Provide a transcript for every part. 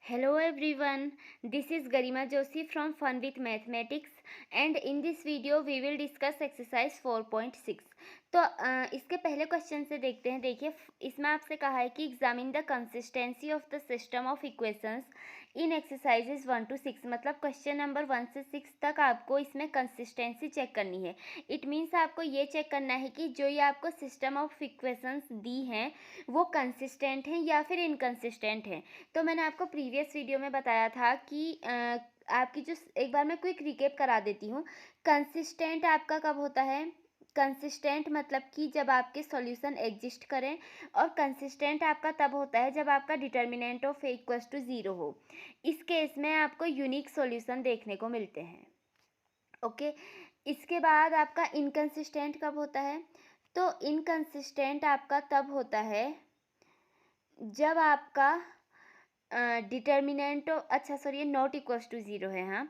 Hello everyone, this is Garima Joshi from Fun with Mathematics and in this video we will discuss exercise 4.6. तो इसके पहले question से देखते हैं। देखिए इसमें आपसे कहा है कि examine the consistency of the system of equations in exercises 1 to 6। मतलब क्वेश्चन नंबर 1 से 6 तक आपको इसमें कंसिस्टेंसी चेक करनी है। इट मीन्स आपको ये चेक करना है कि जो ये आपको सिस्टम ऑफ इक्वेशंस दी हैं वो कंसिस्टेंट हैं या फिर इनकंसिस्टेंट हैं। तो मैंने आपको प्रीवियस वीडियो में बताया था कि आपकी जो एक बार मैं क्विक रिकेप करा देती हूँ। कंसिस्टेंट आपका कब होता है? कंसिस्टेंट मतलब कि जब आपके सॉल्यूशन एग्जिस्ट करें, और कंसिस्टेंट आपका तब होता है जब आपका determinant of A equals to 0 हो। इस केस में आपको यूनिक सॉल्यूशन देखने को मिलते हैं। ओके, इसके बाद आपका इनकंसिस्टेंट कब होता है? तो इनकंसिस्टेंट आपका तब होता है जब आपका डिटर्मिनेंट अच्छा सॉरी, ये नॉट इक्वल्स टू 0 है। हाँ,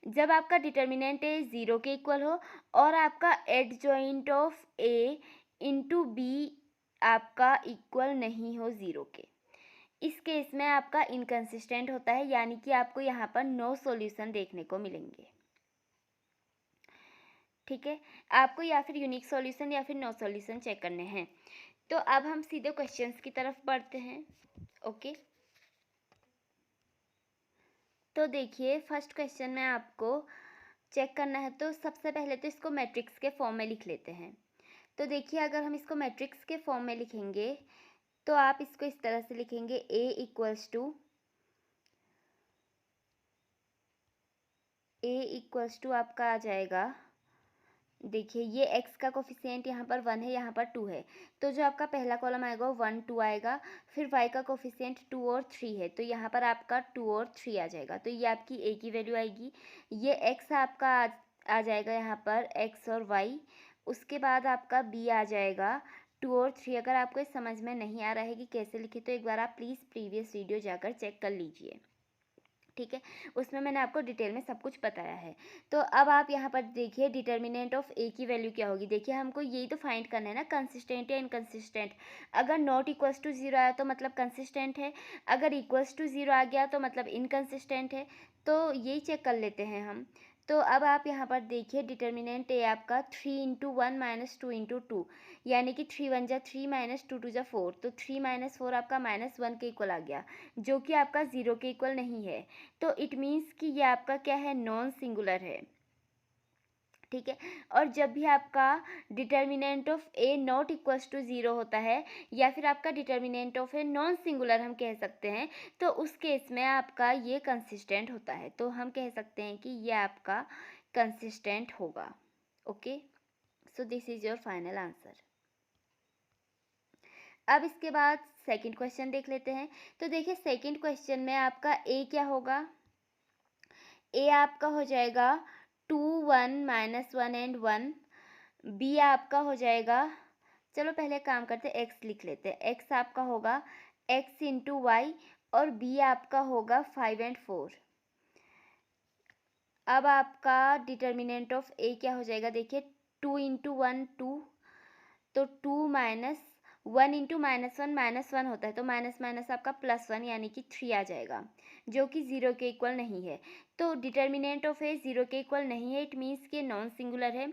जब आपका डिटर्मिनेंट ए 0 के इक्वल हो और आपका adjoint of A into B आपका इक्वल नहीं हो 0 के। इस केस में आपका इनकंसिस्टेंट होता है, यानी कि आपको यहाँ पर नो सॉल्यूशन देखने को मिलेंगे। ठीक है, आपको या फिर यूनिक सॉल्यूशन या फिर नो सॉल्यूशन चेक करने हैं। तो अब हम सीधे क्वेश्चंस की तरफ बढ़ते हैं। ओके, तो देखिए फर्स्ट क्वेश्चन में आपको चेक करना है। तो सबसे पहले तो इसको मैट्रिक्स के फॉर्म में लिख लेते हैं। तो देखिए अगर हम इसको मैट्रिक्स के फॉर्म में लिखेंगे तो आप इसको इस तरह से लिखेंगे, ए इक्वल्स टू आपका आ जाएगा। देखिए ये x का कोफिशिएंट यहाँ पर 1 है, यहाँ पर 2 है, तो जो आपका पहला कॉलम आएगा वो 1 2 आएगा। फिर y का कोफिशिएंट 2 और 3 है, तो यहाँ पर आपका 2 और 3 आ जाएगा। तो ये आपकी a की वैल्यू आएगी। ये x आपका आ जाएगा यहाँ पर x और y। उसके बाद आपका b आ जाएगा 2 और 3। अगर आपको इस समझ में नहीं आ रहा है कि कैसे लिखे तो एक बार आप प्लीज़ प्रीवियस वीडियो जाकर चेक कर लीजिए। ठीक है, उसमें मैंने आपको डिटेल में सब कुछ बताया है। तो अब आप यहाँ पर देखिए डिटर्मिनेंट ऑफ ए की वैल्यू क्या होगी। देखिए हमको यही तो फाइंड करना है ना, कंसिस्टेंट या इनकंसिस्टेंट। अगर नॉट इक्वल्स टू 0 आया तो मतलब कंसिस्टेंट है, अगर इक्वल्स टू 0 आ गया तो मतलब इनकंसिस्टेंट है। तो यही चेक कर लेते हैं हम। तो अब आप यहाँ पर देखिए डिटर्मिनेंट ए आपका 3 इंटू 1 माइनस 2 इंटू 2, यानी कि 3 1 जा 3 माइनस 2 2 जा 4, तो 3 माइनस 4 आपका -1 के इक्वल आ गया, जो कि आपका 0 के इक्वल नहीं है। तो इट मीन्स कि ये आपका क्या है, नॉन सिंगुलर है। ठीक है, और जब भी आपका determinant of A not equals to 0 होता है या फिर आपका determinant of A non singular हम कह सकते हैं, तो उस केस में आपका ये कंसिस्टेंट होता है। तो हम कह सकते हैं कि ये आपका कंसिस्टेंट होगा। Okay, so this is your final answer. अब इसके बाद सेकंड क्वेश्चन देख लेते हैं। तो देखिए सेकंड क्वेश्चन में आपका ए क्या होगा? ए आपका हो जाएगा 2 1 -1 एंड 1। बी आपका हो जाएगा, चलो पहले काम करते हैं, एक्स लिख लेते हैं। एक्स आपका होगा x इंटू वाई और बी आपका होगा 5 एंड 4। अब आपका डिटर्मिनेंट ऑफ ए क्या हो जाएगा? देखिए 2 इंटू 1 2, तो 2 माइनस 1 इंटू -1 होता है, तो माइनस माइनस आपका +1 यानी कि 3 आ जाएगा, जो कि 0 के इक्वल नहीं है। तो डिटर्मिनेंट ऑफ ए 0 के इक्वल नहीं है, इट मीन्स कि नॉन सिंगुलर है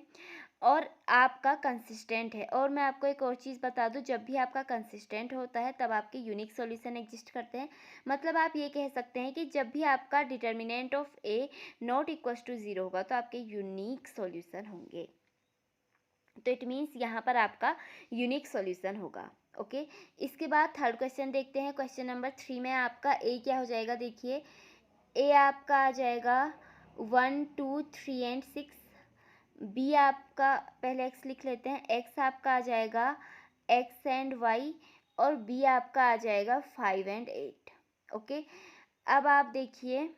और आपका कंसिस्टेंट है। और मैं आपको एक और चीज़ बता दूं, जब भी आपका कंसिस्टेंट होता है तब आपके यूनिक सॉल्यूशन एग्जिस्ट करते हैं। मतलब आप ये कह सकते हैं कि जब भी आपका determinant of A not equals to 0 होगा तो आपके यूनिक सॉल्यूशन होंगे। तो इट मीन्स यहाँ पर आपका यूनिक सॉल्यूशन होगा। ओके, इसके बाद थर्ड क्वेश्चन देखते हैं। क्वेश्चन नंबर 3 में आपका ए क्या हो जाएगा? देखिए ए आपका आ जाएगा 1 2 3 एंड 6। बी आपका पहले एक्स लिख लेते हैं, एक्स आपका आ जाएगा एक्स एंड वाई और बी आपका आ जाएगा 5 एंड 8। ओके, अब आप देखिए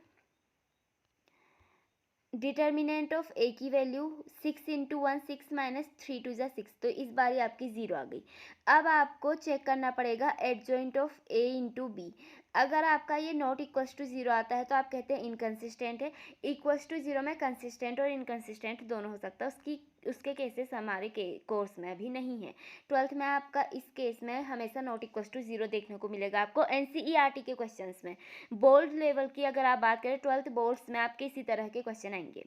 डिटर्मिनेंट ऑफ ए की वैल्यू 6 इंटू 1 6 माइनस 3 2 जा 6, तो इस बार आपकी 0 आ गई। अब आपको चेक करना पड़ेगा adjoint of A into B. अगर आपका ये नॉट इक्वल्स टू ज़ीरो आता है तो आप कहते हैं इनकंसिस्टेंट है। इक्वल्स टू ज़ीरो में कंसिस्टेंट और इनकंसिस्टेंट दोनों हो सकता है। उसके केसेस हमारे कोर्स में अभी नहीं है। 12th में आपका इस केस में हमेशा नॉट इक्वल्स टू ज़ीरो देखने को मिलेगा आपको NCERT के क्वेश्चंस में। बोर्ड लेवल की अगर आप बात करें 12th बोर्ड्स में आपके इसी तरह के क्वेश्चन आएंगे।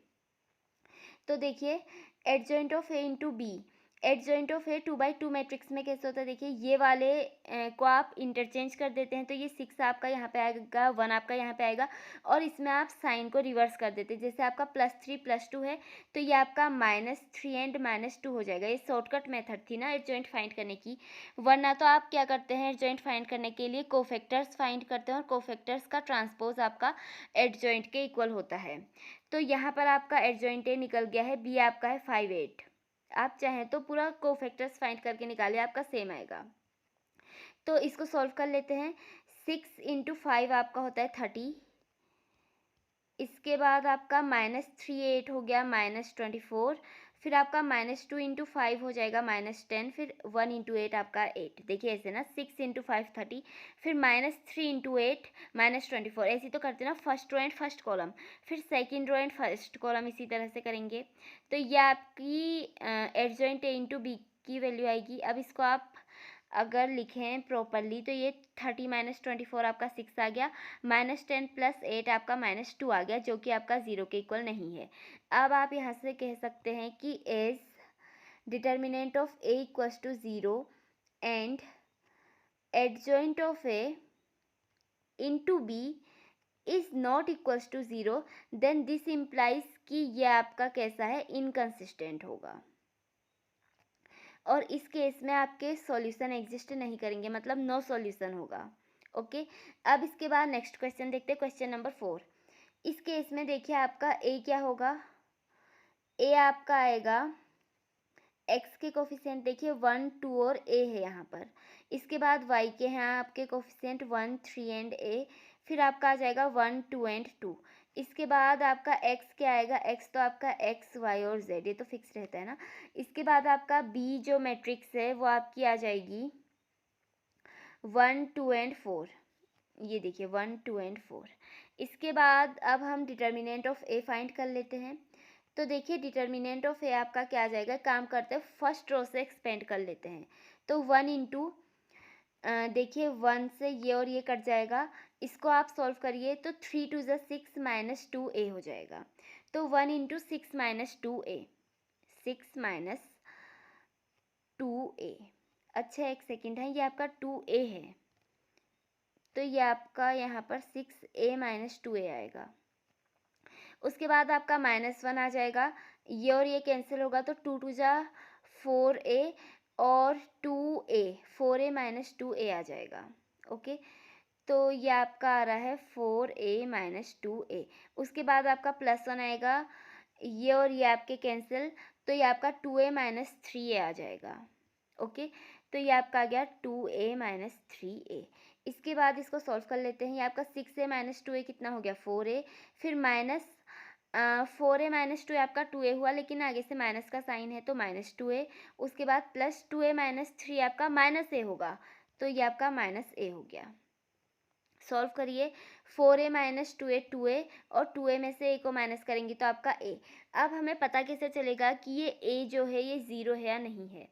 तो देखिए adjoint of A into B, adjoint of A 2/2 matrix में कैसे होता है, देखिए ये वाले को आप इंटरचेंज कर देते हैं तो ये 6 आपका यहाँ पे आएगा, 1 आपका यहाँ पे आएगा और इसमें आप साइन को रिवर्स कर देते हैं। जैसे आपका +3 +2 है तो ये आपका -3 एंड -2 हो जाएगा। ये शॉर्टकट मेथड थी ना एडजॉइंट फाइंड करने की, वरना तो आप क्या करते हैं एडजॉइंट फाइंड करने के लिए कोफैक्टर्स फाइंड करते हैं और कोफैक्टर्स का ट्रांसपोज आपका एडजॉइंट के इक्वल होता है। तो यहाँ पर आपका एडजॉइंट ए निकल गया है, बी आपका है 5 8। आप चाहें तो पूरा कोफैक्टर्स फाइंड करके निकालिए, आपका सेम आएगा। तो इसको सॉल्व कर लेते हैं। 6 × 5 आपका होता है 30। इसके बाद आपका -3 8 हो गया -24। फिर आपका -2 × 5 हो जाएगा -10। फिर 1 × 8 आपका 8। देखिए ऐसे ना 6 × 5 30, फिर -3 × 8 -24। ऐसे तो करते ना first row and first column, फिर second row and first column इसी तरह से करेंगे। तो ये आपकी एडजॉइंट ए इंटू बी की वैल्यू आएगी। अब इसको आप अगर लिखें प्रॉपरली तो ये 30 -24 आपका 6 आ गया, -10 + 8 आपका -2 आ गया, जो कि आपका 0 के इक्वल नहीं है। अब आप यहाँ से कह सकते हैं कि as determinant of A equals to 0 and adjoint of A into B is not equals to 0, then this implies कि ये आपका कैसा है, इनकंसिस्टेंट होगा। और इस केस में आपके सॉल्यूशन एग्जिस्ट नहीं करेंगे, मतलब नो सॉल्यूशन होगा। ओके, अब इसके बाद नेक्स्ट क्वेश्चन देखते हैं, क्वेश्चन नंबर 4। इस केस में देखिए आपका ए क्या होगा, ए आपका आएगा एक्स के कोफिशिएंट देखिए 1 2 और ए है यहाँ पर। इसके बाद वाई के हैं आपके कोफिशिएंट 1 3 एंड ए। फिर आपका आ जाएगा 1 2 एंड 2। इसके बाद आपका एक्स क्या आएगा, एक्स तो आपका एक्स वाई और जेड, ये तो फिक्स रहता है ना। इसके बाद आपका बी जो मैट्रिक्स है वो आपकी आ जाएगी 1 2 एंड 4। ये देखिए 1 2 एंड 4। इसके बाद अब हम डिटर्मिनेंट ऑफ ए फाइंड कर लेते हैं। तो देखिए डिटर्मिनेंट ऑफ ए आपका क्या आ जाएगा, काम करते हैं फर्स्ट रो से एक्सपेंड कर लेते हैं। तो 1 इंटू देखिए 1 से ये और ये कट जाएगा, इसको आप सॉल्व करिए तो 3 2 ज़ा 6 -2a हो जाएगा। तो 1 इंटू 6 -2a, 6 -2a। अच्छा एक सेकेंड है, ये आपका 2a है तो ये आपका यहाँ पर 6a -2a आएगा। उसके बाद आपका -1 आ जाएगा, ये और ये कैंसिल होगा तो 2 2 ज़ा 4a और 2a, 4a -2a आ जाएगा। ओके, तो ये आपका आ रहा है 4a -2a। उसके बाद आपका +1 आएगा, ये और ये आपके कैंसिल, तो ये आपका 2a -3a आ जाएगा। ओके, तो ये आपका आ गया 2a -3a। इसके बाद इसको सॉल्व कर लेते हैं। ये आपका 6a -2a कितना हो गया, 4a। फिर -4a -2a आपका 2a हुआ, लेकिन आगे से माइनस का साइन है तो -2a। उसके बाद +2a -3 आपका -a होगा, तो ये आपका -a हो गया। सॉल्व करिए, 4a -2a 2a और 2a में से a को माइनस करेंगे तो आपका a। अब हमें पता कैसे चलेगा कि ये a जो है ये 0 है या नहीं है।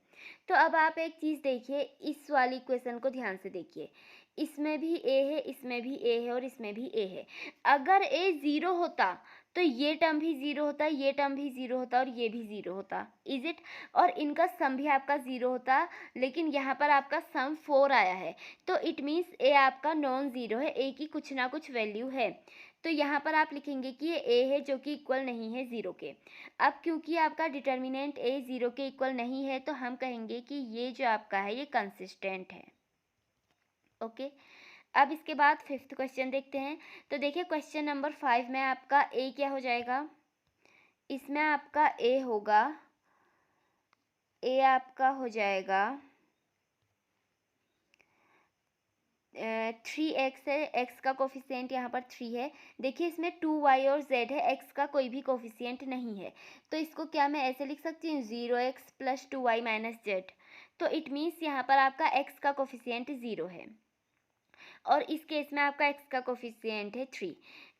तो अब आप एक चीज़ देखिए, इस वाली इक्वेशन को ध्यान से देखिए, इसमें भी a है, इसमें भी a है और इसमें भी a है। अगर a 0 होता तो ये टर्म भी 0 होता, ये टर्म भी 0 होता और ये भी 0 होता, इज इट। और इनका सम भी आपका 0 होता, लेकिन यहाँ पर आपका सम 4 आया है, तो इट मीन्स ए आपका नॉन ज़ीरो है, ए की कुछ ना कुछ वैल्यू है। तो यहाँ पर आप लिखेंगे कि ये ए है जो कि इक्वल नहीं है 0 के। अब क्योंकि आपका डिटर्मिनेंट ए 0 के इक्वल नहीं है तो हम कहेंगे कि ये जो आपका है ये कंसिस्टेंट है। ओके, अब इसके बाद 5th क्वेश्चन देखते हैं। तो देखिए क्वेश्चन नंबर 5 में आपका ए क्या हो जाएगा, इसमें आपका ए होगा, ए आपका हो जाएगा 3x है, x का कोफिशिएंट यहाँ पर 3 है। देखिए इसमें 2y और z है, x का कोई भी कोफिशिएंट नहीं है, तो इसको क्या मैं ऐसे लिख सकती हूँ 0x + 2y - z। तो इट मीन्स यहाँ पर आपका x का कोफिशिएंट 0 है। और इस केस में आपका x का कोफिशिएंट है 3।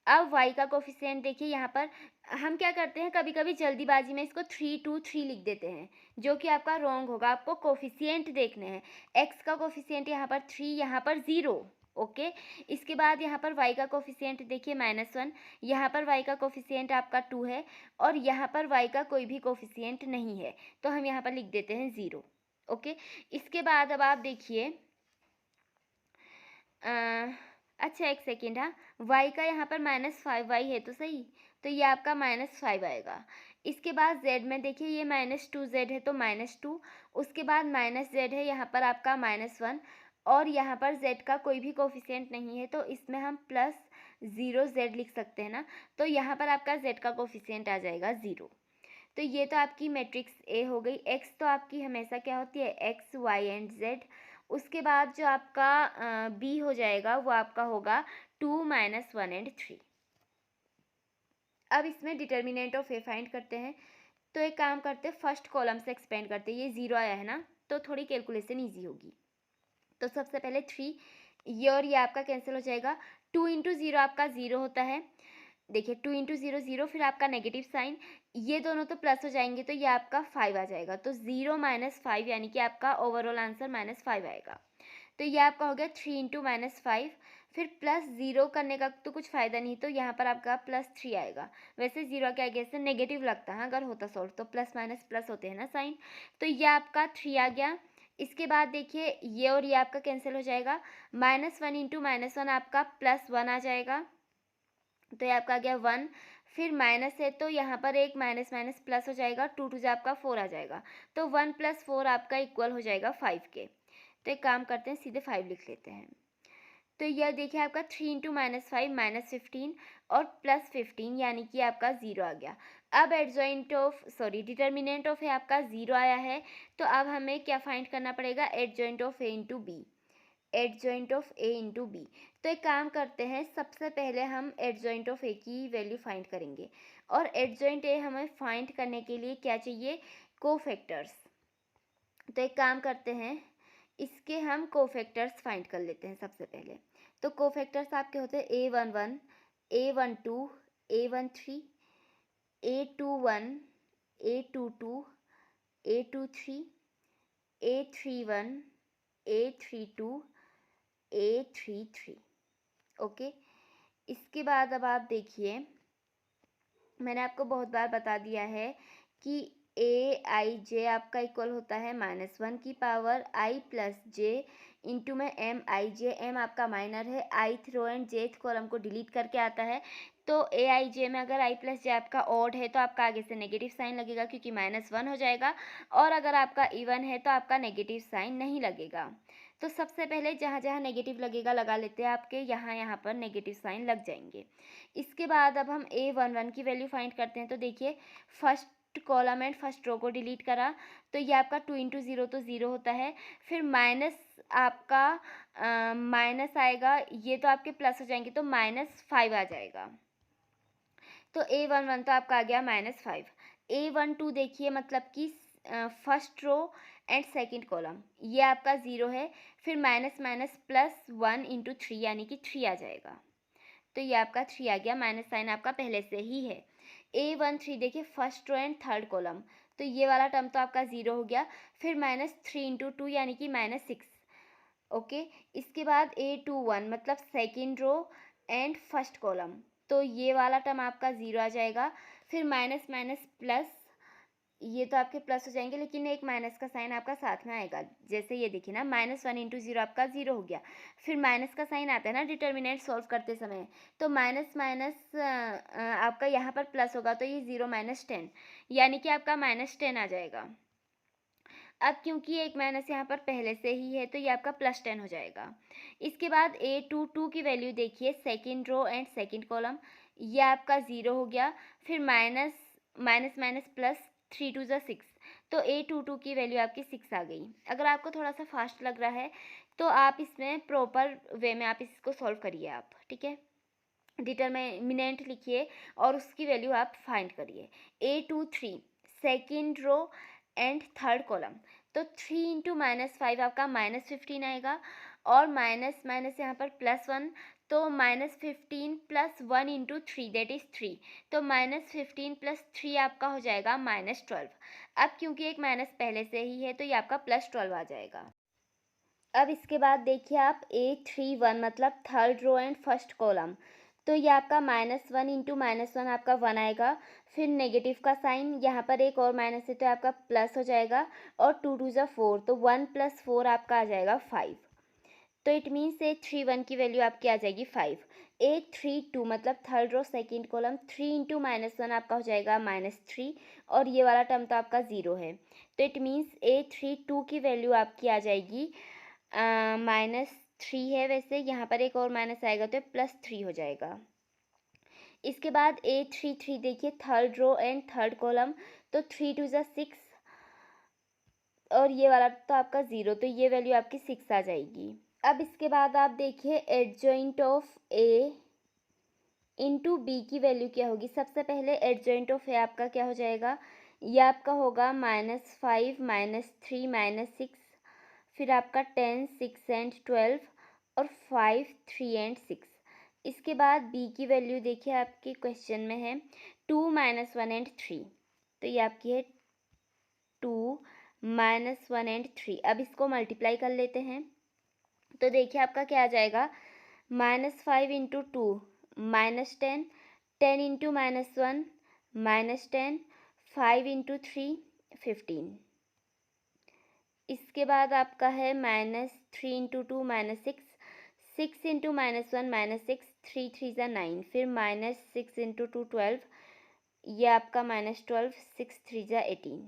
अब y का कोफिशिएंट देखिए, यहाँ पर हम क्या करते हैं, कभी कभी जल्दीबाजी में इसको 3 2 3 लिख देते हैं, जो कि आपका रॉन्ग होगा। आपको कोफिशिएंट देखने हैं। x का कोफिशिएंट यहाँ पर 3, यहाँ पर 0। ओके, इसके बाद यहाँ पर y का कोफिशिएंट देखिए -1, यहाँ पर y का कोफिशिएंट आपका 2 है, और यहाँ पर y का कोई भी कोफिशिएंट नहीं है, तो हम यहाँ पर लिख देते हैं 0। ओके, इसके बाद अब आप देखिए, अच्छा एक सेकेंड, हाँ, y का यहाँ पर -5y है तो सही, तो ये आपका -5 आएगा। इसके बाद z में देखिए, ये -2z है तो -2, उसके बाद -z है यहाँ पर आपका -1, और यहाँ पर z का कोई भी कोफिशिएंट नहीं है, तो इसमें हम +0z लिख सकते हैं ना, तो यहाँ पर आपका z का कोफिशिएंट आ जाएगा 0। तो ये तो आपकी मैट्रिक्स ए हो गई। x तो आपकी हमेशा क्या होती है, x y एंड z। उसके बाद जो आपका b हो जाएगा वो आपका होगा 2 - 1 एंड 3। अब इसमें डिटर्मिनेंट ऑफ ए फाइंड करते हैं। तो एक काम करते हैं, फर्स्ट कॉलम से एक्सपेंड करते हैं। ये 0 आया है ना, तो थोड़ी कैलकुलेशन ईजी होगी। तो सबसे पहले 3, ये और ये आपका कैंसिल हो जाएगा। 2 × 0 आपका 0 होता है। देखिए 2 × 0 0, फिर आपका नेगेटिव साइन, ये दोनों तो प्लस हो जाएंगे, तो ये आपका 5 आ जाएगा। तो 0 - 5 यानी कि आपका ओवरऑल आंसर -5 आएगा। तो ये आपका हो गया 3 × -5। फिर +0 करने का तो कुछ फ़ायदा नहीं, तो यहाँ पर आपका +3 आएगा। वैसे 0 के आगे से नेगेटिव लगता है, अगर होता सॉल्व तो प्लस माइनस प्लस होते हैं ना साइन। तो ये आपका 3 आ गया। इसके बाद देखिए, ये और ये आपका कैंसिल हो जाएगा। -1 × -1 आपका +1 आ जाएगा, तो ये आपका आ गया 1। फिर माइनस है तो यहाँ पर एक माइनस माइनस प्लस हो जाएगा, 2 2 आपका 4 आ जाएगा। तो 1 + 4 आपका इक्वल हो जाएगा 5 के। तो एक काम करते हैं, सीधे 5 लिख लेते हैं। तो यह देखिए आपका 3 × -5 -15 और +15 यानी कि आपका 0 आ गया। अब डिटर्मिनेंट ऑफ ए आपका 0 आया है, तो अब हमें क्या फाइंड करना पड़ेगा, adjoint of A into B. Adjoint of A into B. तो एक काम करते हैं, सबसे पहले हम एडजॉइंट ऑफ ए की वैल्यू फाइंड करेंगे। और एडजॉइंट ए हमें फाइंड करने के लिए क्या चाहिए, कोफैक्टर्स। तो एक काम करते हैं, इसके हम कोफैक्टर्स फाइंड कर लेते हैं सबसे पहले। तो कोफैक्टर्स आपके होते हैं A11, A12, A13, A21, A22, A23, A31, A32, A33। Okay, इसके बाद अब आप देखिए, मैंने आपको बहुत बार बता दिया है कि AIJ आपका इक्वल होता है -1 की पावर I + j इंटू में MIJ। M आपका माइनर है, ith row and jth column को डिलीट करके आता है। तो AIJ में अगर I + j आपका ऑड है तो आपका आगे से नेगेटिव साइन लगेगा, क्योंकि -1 हो जाएगा। और अगर आपका इवन है तो आपका नेगेटिव साइन नहीं लगेगा। तो सबसे पहले जहाँ जहाँ नेगेटिव लगेगा लगा लेते हैं, आपके यहाँ पर नेगेटिव साइन लग जाएंगे। इसके बाद अब हम A11 की वैल्यू फाइंड करते हैं। तो देखिए, first column and first row को डिलीट करा, तो ये आपका 2 × 0 तो 0 होता है। फिर माइनस आपका माइनस आएगा, ये तो आपके प्लस हो जाएंगे, तो -5 आ जाएगा। तो A11 तो आपका आ गया -5। A12 देखिए, मतलब कि first row and second column, ये आपका 0 है। फिर माइनस माइनस +1 × 3 यानी कि 3 आ जाएगा। तो ये आपका 3 आ गया, माइनस साइन आपका पहले से ही है। A13 देखिए, first row and third column, तो ये वाला टर्म तो आपका 0 हो गया। फिर -3 × 2 यानी कि -6। ओके, इसके बाद A21 मतलब second row and first column, तो ये वाला टर्म आपका 0 आ जाएगा। फिर माइनस माइनस प्लस, ये तो आपके प्लस हो जाएंगे, लेकिन एक माइनस का साइन आपका साथ में आएगा। जैसे ये देखिए ना, -1 × 0 आपका 0 हो गया। फिर माइनस का साइन आता है ना डिटर्मिनेंट सॉल्व करते समय, तो माइनस माइनस आपका यहाँ पर प्लस होगा, तो ये 0 - 10 यानी कि आपका -10 आ जाएगा। अब क्योंकि एक माइनस यहाँ पर पहले से ही है, तो ये आपका +10 हो जाएगा। इसके बाद A22 की वैल्यू देखिए, second row and second column, ये आपका 0 हो गया। फिर माइनस माइनस माइनस प्लस, 3 2 6, तो A22 की वैल्यू आपकी 6 आ गई। अगर आपको थोड़ा सा फास्ट लग रहा है तो आप इसमें प्रॉपर वे में आप इसको सॉल्व करिए आप, ठीक है। डिटर्मिनेंट लिखिए और उसकी वैल्यू आप फाइंड करिए। A23 second row and third column, तो 3 × -5 आपका -15 आएगा। और माइनस माइनस यहाँ पर +1, तो -15 + 1 × 3 दैट इज़ 3, तो -15 + 3 आपका हो जाएगा -12। अब क्योंकि एक माइनस पहले से ही है तो ये आपका +12 आ जाएगा। अब इसके बाद देखिए आप A31 मतलब third row and first column, तो ये आपका -1 × -1 आपका 1 आएगा, फिर नेगेटिव का साइन, यहाँ पर एक और माइनस है तो आपका प्लस हो जाएगा, और 2 2 ज़ा 4, तो 1 + 4 आपका आ जाएगा 5। तो इट मीन्स A31 की वैल्यू आपकी आ जाएगी 5। A32 मतलब थर्ड रो सेकेंड कॉलम, 3 × -1 आपका हो जाएगा -3, और ये वाला टर्म तो आपका 0 है, तो इट मीन्स A32 की वैल्यू आपकी आ जाएगी -3 है, वैसे यहाँ पर एक और माइनस आएगा तो +3 हो जाएगा। इसके बाद A33 देखिए third row and third column, तो 3 2 ज़ा 6, और ये वाला तो आपका 0, तो ये वैल्यू आपकी 6 आ जाएगी। अब इसके बाद आप देखिए adjoint of A into B की वैल्यू क्या होगी। सबसे पहले एडजॉइंट ऑफ ए आपका क्या हो जाएगा, ये आपका होगा -5 -3 -6, फिर आपका 10 6 एंड 12, और 5 3 एंड 6। इसके बाद बी की वैल्यू देखिए आपके क्वेश्चन में है 2 -1 एंड 3, तो ये आपकी है 2 -1 एंड 3। अब इसको मल्टीप्लाई कर लेते हैं, तो देखिए आपका क्या आ जाएगा, -5 × 2 -10, 10 × -1 -10, 5 × 3 15। इसके बाद आपका है -3 × 2 -6, 6 × -1 -6, 3 3 ज़ा 9, फिर -6 × 2 12, ये आपका -12, 6 3 ज़ा 18।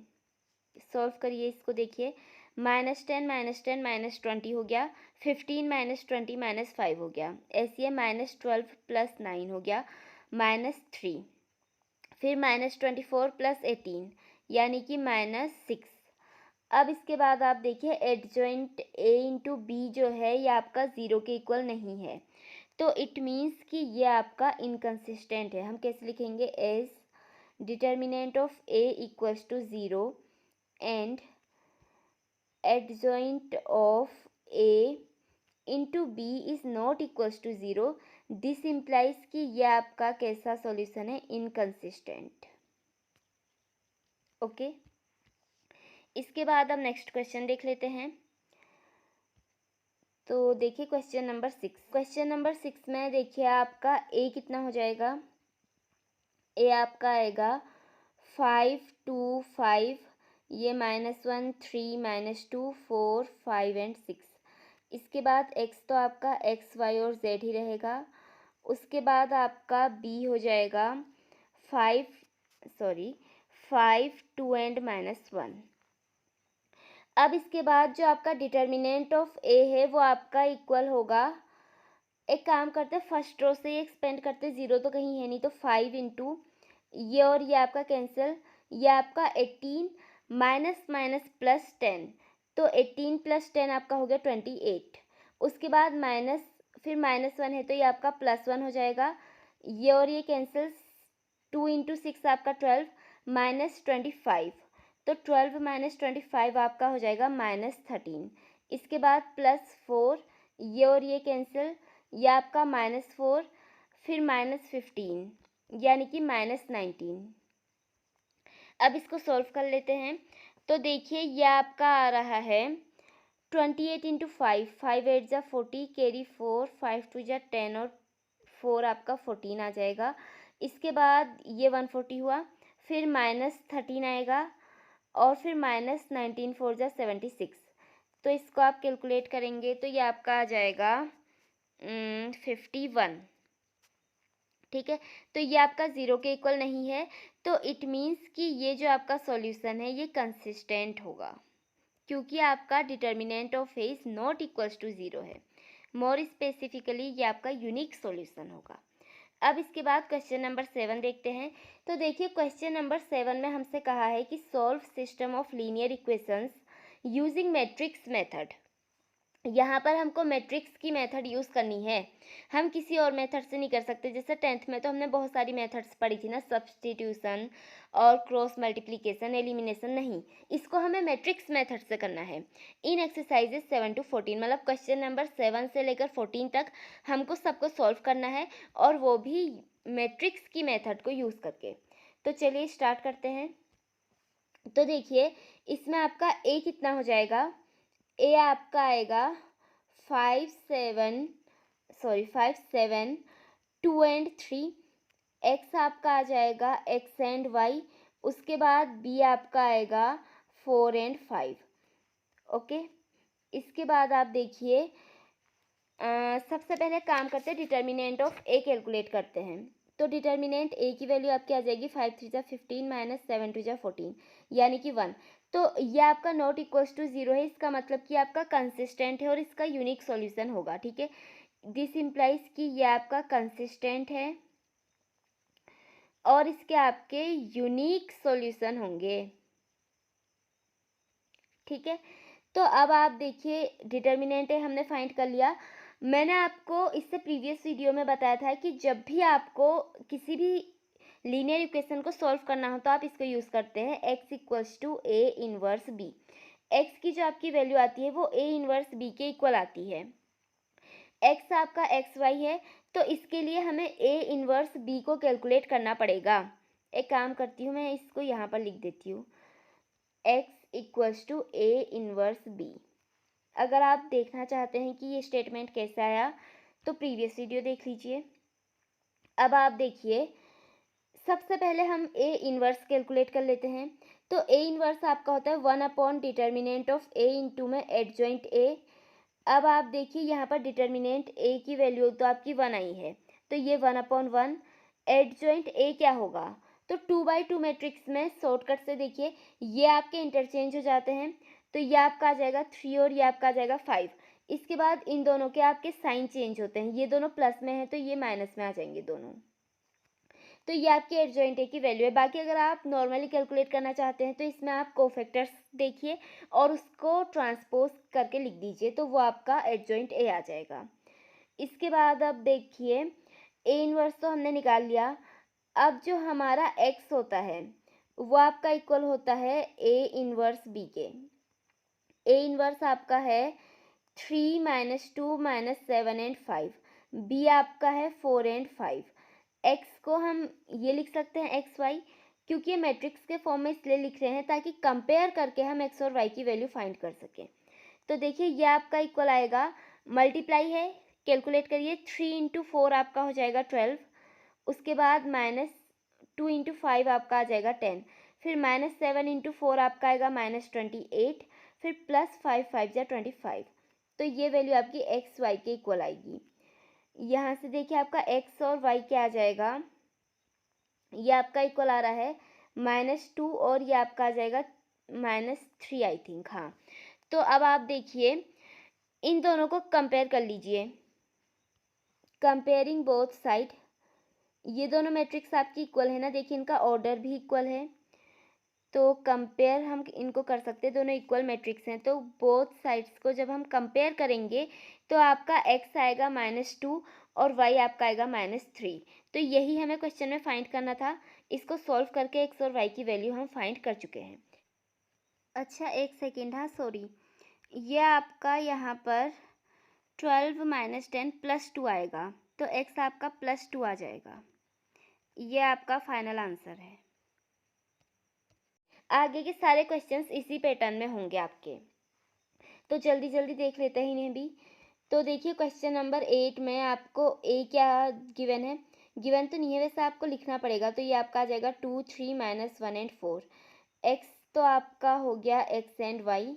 सॉल्व करिए इसको, देखिए -10 -10 -20 हो गया, 15 -20 -5 हो गया, ऐसे ये -12 + 9 हो गया -3, फिर -24 + 18 यानी कि -6। अब इसके बाद आप देखिए एडजॉइंट A × B जो है ये आपका 0 के इक्वल नहीं है, तो इट मीन्स कि ये आपका इनकंसिस्टेंट है। हम कैसे लिखेंगे, as determinant of A = 0 and adjoint of A into B is not equals to 0, this implies कि यह आपका कैसा सॉल्यूशन है, इनकंसिस्टेंट। ओके, इसके बाद हम नेक्स्ट क्वेश्चन देख लेते हैं। तो देखिए क्वेश्चन नंबर 6, क्वेश्चन नंबर 6 में देखिए आपका A कितना हो जाएगा, A आपका आएगा 5 2 5, ये -1 3 -2 4 5 एंड 6। इसके बाद x तो आपका x y और z ही रहेगा। उसके बाद आपका b हो जाएगा 5 2 एंड -1। अब इसके बाद जो आपका डिटर्मिनेंट ऑफ a है वो आपका इक्वल होगा, एक काम करते हैं फर्स्ट रो से ही एक्सपेंड करते, 0 तो कहीं है नहीं, तो 5 × ये और ये आपका कैंसिल, ये आपका 18 माइनस माइनस प्लस 10, तो 18 + 10 आपका हो गया 28। उसके बाद माइनस, फिर -1 है तो ये आपका +1 हो जाएगा, ये और ये कैंसिल, 2 × 6 आपका 12 -25, तो 12 - 25 आपका हो जाएगा -13। इसके बाद +4, ये और ये कैंसिल, ये आपका -4, फिर -15 यानी कि -19। अब इसको सॉल्व कर लेते हैं, तो देखिए ये आपका आ रहा है 28 × 5, 5 8 ज़ा 40, कैरी 4, 5 2 ज़ा 10, और 4 आपका 14 आ जाएगा। इसके बाद ये 140 हुआ, फिर -13 आएगा, और फिर -19 4 ज़ा 76, तो इसको आप कैलकुलेट करेंगे तो ये आपका आ जाएगा 51। ठीक है, तो ये आपका 0 के इक्वल नहीं है, तो इट मीन्स कि ये जो आपका सॉल्यूशन है ये कंसिस्टेंट होगा, क्योंकि आपका determinant of A is not equals to 0 है। मोर स्पेसिफिकली ये आपका यूनिक सॉल्यूशन होगा। अब इसके बाद क्वेश्चन नंबर 7 देखते हैं। तो देखिए क्वेश्चन नंबर 7 में हमसे कहा है कि solve system of linear equations using matrix method. यहाँ पर हमको मैट्रिक्स की मेथड यूज़ करनी है, हम किसी और मेथड से नहीं कर सकते। जैसे 10th में तो हमने बहुत सारी मेथड्स पढ़ी थी ना, सब्स्टिट्यूशन और क्रॉस मल्टीप्लिकेशन, एलिमिनेशन, नहीं, इसको हमें मैट्रिक्स मेथड से करना है। इन एक्सरसाइजेज 7 to 14 मतलब क्वेश्चन नंबर 7 से लेकर 14 तक हमको सबको सॉल्व करना है, और वो भी मैट्रिक्स की मेथड को यूज़ करके। तो चलिए स्टार्ट करते हैं। तो देखिए इसमें आपका ए कितना हो जाएगा, ए आपका आएगा 5 7 2 एंड 3। एक्स आपका आ जाएगा एक्स एंड वाई। उसके बाद बी आपका आएगा 4 एंड 5। ओके, इसके बाद आप देखिए सबसे पहले काम करते हैं, डिटर्मिनेंट ऑफ ए कैलकुलेट करते हैं। तो डिटर्मिनेंट ए की वैल्यू आपकी आ जाएगी 5 3 जा 15 माइनस 7 2 जा 14 यानी कि 1। तो ये आपका नॉट इक्वल्स टू 0 है, इसका मतलब कि आपका कंसिस्टेंट है और इसका यूनिक सॉल्यूशन होगा। ठीक है, दिस इम्प्लाइज कि ये आपका कंसिस्टेंट है और इसके आपके यूनिक सॉल्यूशन होंगे। ठीक है, तो अब आप देखिए डिटर्मिनेंट है हमने फाइंड कर लिया। मैंने आपको इससे प्रीवियस वीडियो में बताया था कि जब भी आपको किसी भी लीनियर इक्वेशन को सॉल्व करना हो तो आप इसको यूज़ करते हैं, x equals to A inverse B. x की जो आपकी वैल्यू आती है वो ए इनवर्स बी के इक्वल आती है। x आपका एक्स वाई है, तो इसके लिए हमें ए इनवर्स बी को कैलकुलेट करना पड़ेगा। एक काम करती हूँ, मैं इसको यहाँ पर लिख देती हूँ, x equals to A inverse B. अगर आप देखना चाहते हैं कि ये स्टेटमेंट कैसे आया तो प्रीवियस वीडियो देख लीजिए। अब आप देखिए सबसे पहले हम ए इनवर्स कैलकुलेट कर लेते हैं। तो ए इनवर्स आपका होता है 1 डिटर्मिनेंट ऑफ ए इंटू में एडजॉइंट ए। अब आप देखिए यहाँ पर डिटर्मिनेंट ए की वैल्यू तो आपकी 1 आई है, तो ये 1/1। एडजॉइंट ए क्या होगा, तो 2/2 मैट्रिक्स में शॉर्टकट से देखिए ये आपके इंटरचेंज हो जाते हैं, तो ये आपका आ जाएगा 3 और ये आपका आ जाएगा 5। इसके बाद इन दोनों के आपके साइन चेंज होते हैं, ये दोनों प्लस में है तो ये माइनस में आ जाएंगे दोनों। तो ये आपके एडजॉइंट ए की वैल्यू है। बाकी अगर आप नॉर्मली कैलकुलेट करना चाहते हैं तो इसमें आप कोफैक्टर्स देखिए और उसको ट्रांसपोज करके लिख दीजिए, तो वो आपका एडजॉइंट ए आ जाएगा। इसके बाद अब देखिए ए इनवर्स तो हमने निकाल लिया। अब जो हमारा एक्स होता है वो आपका इक्वल होता है ए इनवर्स बी के। ए इनवर्स आपका है 3 - 2 - 7 एंड 5। बी आपका है 4 एंड 5। एक्स को हम ये लिख सकते हैं एक्स वाई, क्योंकि ये मैट्रिक्स के फॉर्म में इसलिए लिख रहे हैं ताकि कंपेयर करके हम एक्स और वाई की वैल्यू फाइंड कर सकें। तो देखिए ये आपका इक्वल आएगा, मल्टीप्लाई है, कैलकुलेट करिए, 3 इंटू 4 आपका हो जाएगा 12। उसके बाद -2 इंटू 5 आपका आ जाएगा 10। फिर -7 इंटू 4 आपका आएगा -28। फिर +5 5 जा 25। तो ये वैल्यू आपकी एक्स वाई के इक्वल आएगी। यहाँ से देखिए आपका एक्स और वाई क्या आ जाएगा, ये आपका इक्वल आ रहा है -2 और ये आपका आ जाएगा -3 आई थिंक। हाँ, तो अब आप देखिए इन दोनों को कंपेयर कर लीजिए, कंपेयरिंग बोथ साइड। ये दोनों मैट्रिक्स आपकी इक्वल है ना, देखिए इनका ऑर्डर भी इक्वल है, तो कंपेयर हम इनको कर सकते हैं, दोनों इक्वल मैट्रिक्स हैं। तो बोथ साइड्स को जब हम कंपेयर करेंगे तो आपका x आएगा -2 और y आपका आएगा -3। तो यही हमें क्वेश्चन में फाइंड करना था। इसको सॉल्व करके x और y की वैल्यू हम फाइंड कर चुके हैं। अच्छा एक सेकेंड, हाँ सॉरी, ये आपका यहाँ पर 12 - 10 +2 आएगा, तो x आपका +2 आ जाएगा। ये आपका फाइनल आंसर है। आगे के सारे क्वेश्चंस इसी पैटर्न में होंगे आपके, तो जल्दी जल्दी देख लेते हैं इन्हें भी। तो देखिए क्वेश्चन नंबर 8 में आपको ए क्या गिवन है, गिवन तो नहीं है वैसे आपको लिखना पड़ेगा। तो ये आपका आ जाएगा 2 3 - 1 एंड 4। एक्स तो आपका हो गया एक्स एंड वाई।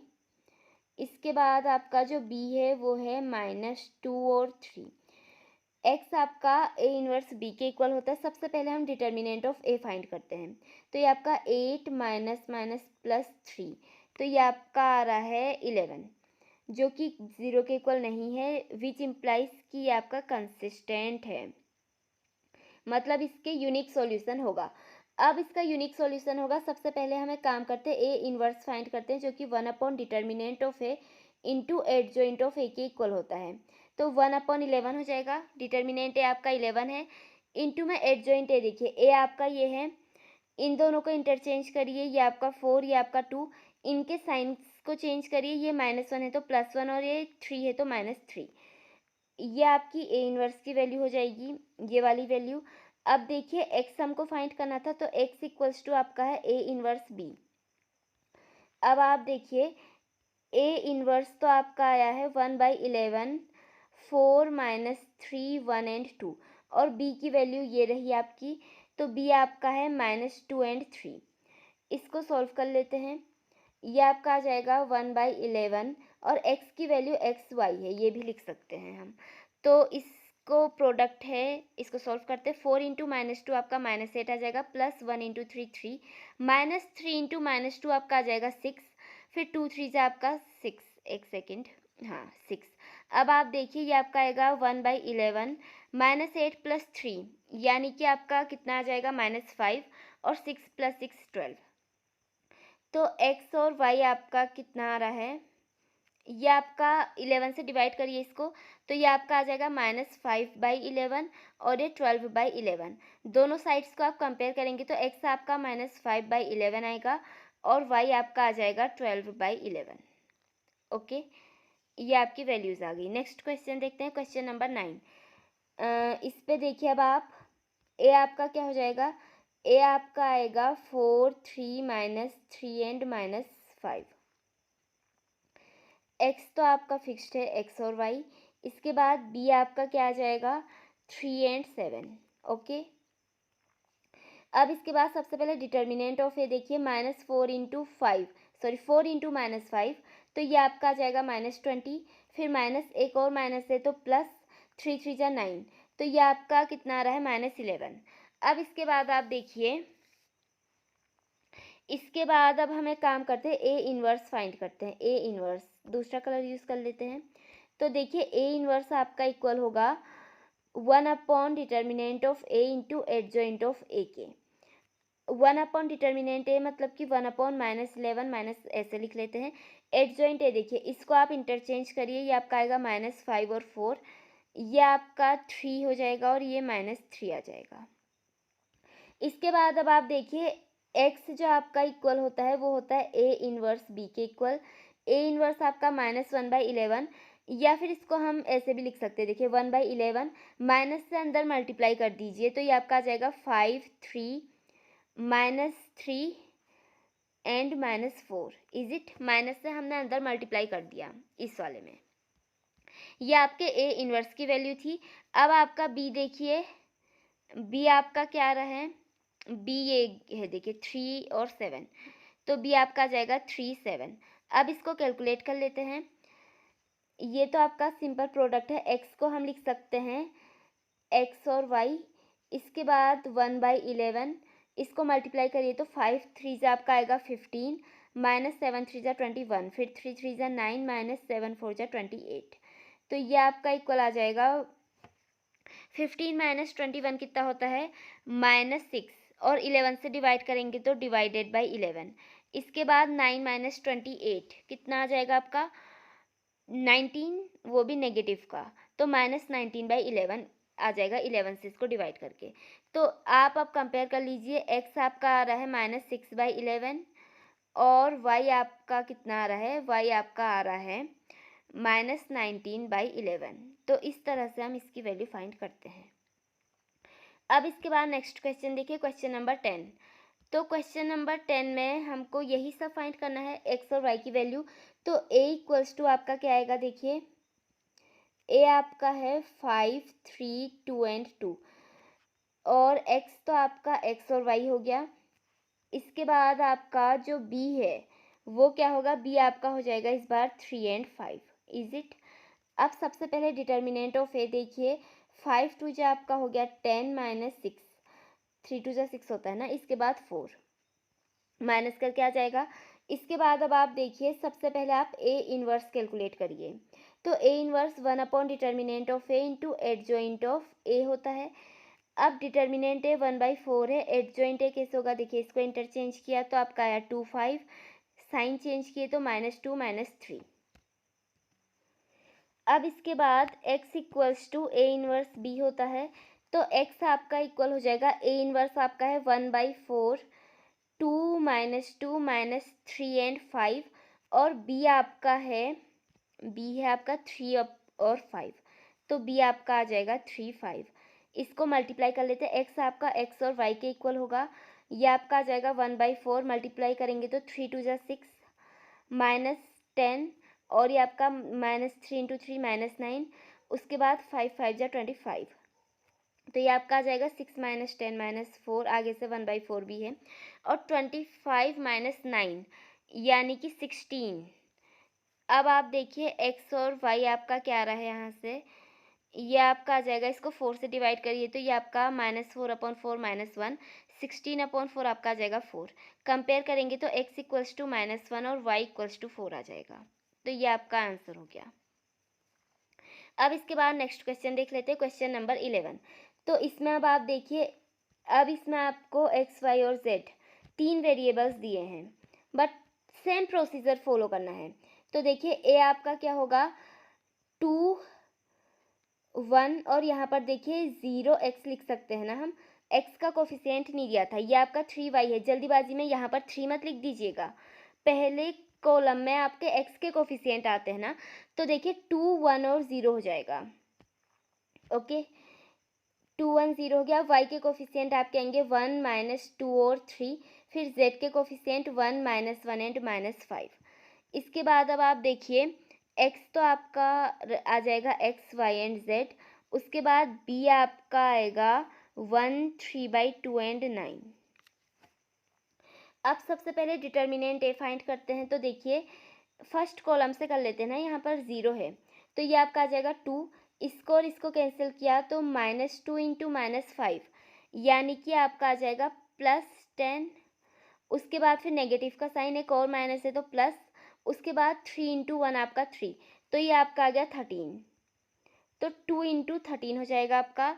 इसके बाद आपका जो बी है वो है -2 और 3। एक्स आपका ए इनवर्स बी के इक्वल होता है। सबसे पहले हम डिटर्मिनेंट ऑफ ए फाइंड करते हैं, तो ये आपका 8 -3, तो ये आपका आ रहा है 11, जो कि 0 के इक्वल नहीं है, विच इम्प्लाइज कि ये आपका कंसिस्टेंट है, मतलब इसके यूनिक सॉल्यूशन होगा। अब इसका यूनिक सॉल्यूशन होगा, सबसे पहले हमें काम करते हैं ए इनवर्स फाइंड करते हैं, जो कि 1 determinant of A into adjoint of A के इक्वल होता है। तो 1/11 हो जाएगा, डिटर्मिनेंट ए आपका 11 है, इंटू में एडजॉइंट ए देखिए ए आपका ये है, इन दोनों को इंटरचेंज करिए, ये आपका 4 ये आपका 2, इनके साइंस को चेंज करिए, ये -1 है तो +1 और ये 3 है तो -3। ये आपकी ए इनवर्स की वैल्यू हो जाएगी, ये वाली वैल्यू। अब देखिए एक्स हमको फाइंड करना था, तो एक्स इक्वल्स टू आपका है ए इनवर्स बी। अब आप देखिए ए इनवर्स तो आपका आया है 1/11, 4 -3 1 एंड 2, और बी की वैल्यू ये रही आपकी, तो बी आपका है -2 एंड 3। इसको सॉल्व कर लेते हैं, ये आपका आ जाएगा 1/11, और x की वैल्यू xy है, ये भी लिख सकते हैं हम। तो इसको प्रोडक्ट है, इसको सॉल्व करते हैं। 4 इंटू -2 आपका -8 आ जाएगा, +1 इंटू 3 3, -3 इंटू -2 आपका आ जाएगा 6, फिर 2 3 से आपका 6, एक सेकेंड, हाँ 6। अब आप देखिए ये आपका आएगा 1/11, -8 + 3 यानी कि आपका कितना आ जाएगा -5, और 6 + 6 12। तो x और y आपका कितना आ रहा है, ये आपका 11 से डिवाइड करिए इसको, तो ये आपका आ जाएगा -5/11 और ये 12/11। दोनों साइड्स को आप कंपेयर करेंगे तो x आपका -5/11 आएगा और y आपका आ जाएगा 12/11। ओके, ये आपकी वैल्यूज़ आ गई। नेक्स्ट क्वेश्चन देखते हैं, क्वेश्चन नंबर 9। इस पे देखिए अब आप ए आपका क्या हो जाएगा, ए आपका आएगा 4 3 -3 एंड -5। एक्स तो आपका फिक्स्ड है, एक्स और वाई। इसके बाद बी आपका क्या आ जाएगा, 3 एंड 7। ओके, अब इसके बाद सबसे पहले डिटर्मिनेंट ऑफ ए देखिए, -4 इंटू 5, सॉरी 4 इंटू -5, तो ये आपका आ जाएगा -20, फिर माइनस एक और माइनस है तो +3 3 जा 9, तो ये आपका कितना आ रहा है, -11। अब इसके बाद आप देखिए, इसके बाद अब हम एक काम करते हैं, ए इनवर्स फाइंड करते हैं। ए इनवर्स दूसरा कलर यूज़ कर लेते हैं। तो देखिए ए इनवर्स आपका इक्वल होगा 1 determinant of A into adjoint of A के। 1 डिटर्मिनेंट ए मतलब कि 1/-11 माइनस ऐसे लिख लेते हैं। एडजॉइंट ए देखिए, इसको आप इंटरचेंज करिए, ये आपका आएगा -5 और 4, ये आपका 3 हो जाएगा और ये -3 आ जाएगा। इसके बाद अब आप देखिए x जो आपका इक्वल होता है वो होता है ए इनवर्स बी के इक्वल। ए इनवर्स आपका -1/11, या फिर इसको हम ऐसे भी लिख सकते हैं, देखिए 1/11 माइनस से अंदर मल्टीप्लाई कर दीजिए, तो ये आपका आ जाएगा 5 3 -3 एंड -4। इज इट, माइनस से हमने अंदर मल्टीप्लाई कर दिया इस वाले में। ये आपके ए इनवर्स की वैल्यू थी। अब आपका बी देखिए, बी आपका क्या आ रहा है, बी ये है देखिए 3 और 7, तो बी आपका आ जाएगा 3 7। अब इसको कैलकुलेट कर लेते हैं। ये तो आपका सिंपल प्रोडक्ट है, एक्स को हम लिख सकते हैं एक्स और वाई। इसके बाद 1/11, इसको मल्टीप्लाई करिए तो 5 3 से आपका आएगा 15, -7 3 जा 21, फिर 3 3 जा 9, -7 4 जा 28, तो ये आपका इक्वल आ जाएगा 15 - 21 कितना होता है, -6, और 11 से डिवाइड करेंगे तो डिवाइडेड बाई 11। इसके बाद 9 - 28 कितना आ जाएगा आपका, 19, वो भी नेगेटिव का, तो -19/11 आ जाएगा 11 से इसको डिवाइड करके। तो आप अब कंपेयर कर लीजिए, x आपका आ रहा है -6/11 और y आपका कितना आ रहा है, y आपका आ रहा है -19/11। तो इस तरह से हम इसकी वैल्यू फाइंड करते हैं। अब इसके बाद नेक्स्ट क्वेश्चन देखिए, क्वेश्चन नंबर 10। तो क्वेश्चन नंबर 10 में हमको यही सब फाइंड करना है, एक्स और वाई की वैल्यू। तो a इक्वल्स टू आपका क्या आएगा, देखिए a आपका है 5 3 2 एंड 2, और x तो आपका x और y हो गया। इसके बाद आपका जो b है वो क्या होगा, b आपका हो जाएगा इस बार 3 एंड 5। इज इट, अब सबसे पहले डिटर्मिनेंट ऑफ ए देखिए, 5 2 जो आपका हो गया 10 -6, 3 2 जो 6 होता है ना, इसके बाद 4 माइनस करके आ जाएगा। इसके बाद अब आप देखिए, सबसे पहले आप ए इनवर्स कैलकुलेट करिए। तो A inverse 1 determinant of A into adjoint of A होता है। अब डिटर्मिनेंट ए 1/4 है, एडजॉइंट ए कैसे होगा, देखिए इसको इंटरचेंज किया तो आपका आया 2 5, साइन चेंज किए तो -2 -3। अब इसके बाद x equals to A inverse b होता है, तो x आपका इक्वल हो जाएगा ए इनवर्स आपका है 1/4, 2 - 2 - 3 एंड 5, और b आपका है, b है आपका 3 और 5, तो b आपका आ जाएगा 3, 5। इसको मल्टीप्लाई कर लेते हैं, x आपका x और y के इक्वल होगा, ये आपका आ जाएगा 1/4, मल्टीप्लाई करेंगे तो 3 2 जा 6 -10, और ये आपका -3 × 3 -9, उसके बाद 5 5 जा 25, तो ये आपका आ जाएगा 6 - 10 - 4, आगे से 1/4 भी है, और 25 - 9 यानी कि 16। अब आप देखिए x और y आपका क्या आ रहा है यहाँ से, ये आपका आ जाएगा, इसको 4 से डिवाइड करिए तो ये आपका -4/4 -1, 16/4 आपका आ जाएगा 4। कंपेयर करेंगे तो x इक्वल्स टू -1 और y इक्वल्स टू 4 आ जाएगा, तो ये आपका आंसर हो गया। अब इसके बाद नेक्स्ट क्वेश्चन देख लेते हैं, क्वेश्चन नंबर 11। तो इसमें अब आप देखिए, अब इसमें आपको x, y और z 3 वेरिएबल्स दिए हैं, बट सेम प्रोसीजर फॉलो करना है। तो देखिए a आपका क्या होगा 2, 1, और यहाँ पर देखिए 0x लिख सकते हैं ना हम, x का कोफिशिएंट नहीं दिया था, ये आपका 3y है। जल्दीबाजी में यहाँ पर 3 मत लिख दीजिएगा, पहले कॉलम में आपके x के कोफिशिएंट आते हैं ना, तो देखिए 2, 1 और 0 हो जाएगा। ओके, 2, 1, 0 हो गया। y के कोफिशिएंट आपके आएंगे 1 - 2 और 3, फिर z के कोफिशिएंट 1 - 1 एंड -5। इसके बाद अब आप देखिए x तो आपका आ जाएगा x, y एंड z, उसके बाद b आपका आएगा 1, 3/2 एंड 9। अब सबसे पहले डिटर्मिनेंट a फाइंड करते हैं, तो देखिए फर्स्ट कॉलम से कर लेते हैं ना, यहाँ पर 0 है, तो ये आपका आ जाएगा 2, इसको और इसको कैंसिल किया तो -2 × -5 यानी कि आपका आ जाएगा +10, उसके बाद फिर नेगेटिव का साइन एक और माइनस है तो प्लस, उसके बाद 3 × 1 आपका 3, तो ये आपका आ गया 13, तो 2 × 13 हो जाएगा आपका।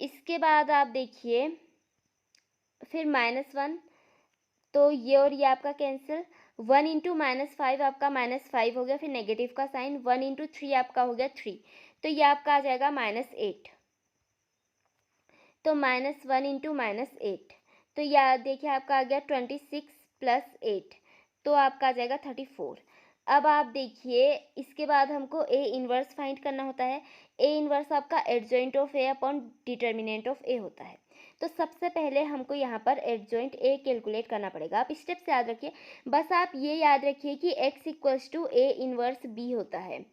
इसके बाद आप देखिए फिर -1, तो ये और ये आपका कैंसिल, 1 × -5 आपका -5 हो गया, फिर नेगेटिव का साइन, 1 × 3 आपका हो गया 3, तो ये आपका आ जाएगा -8, तो -1 × -8, तो यह देखिए आपका आ गया 26 + 8, तो आपका आ जाएगा 34। अब आप देखिए इसके बाद हमको ए इनवर्स फाइंड करना होता है। ए इनवर्स आपका adjoint of A upon determinant of A होता है, तो सबसे पहले हमको यहाँ पर एडजॉइंट ए कैलकुलेट करना पड़ेगा। आप स्टेप्स याद रखिए, बस आप ये याद रखिए कि x equals to A inverse B होता है।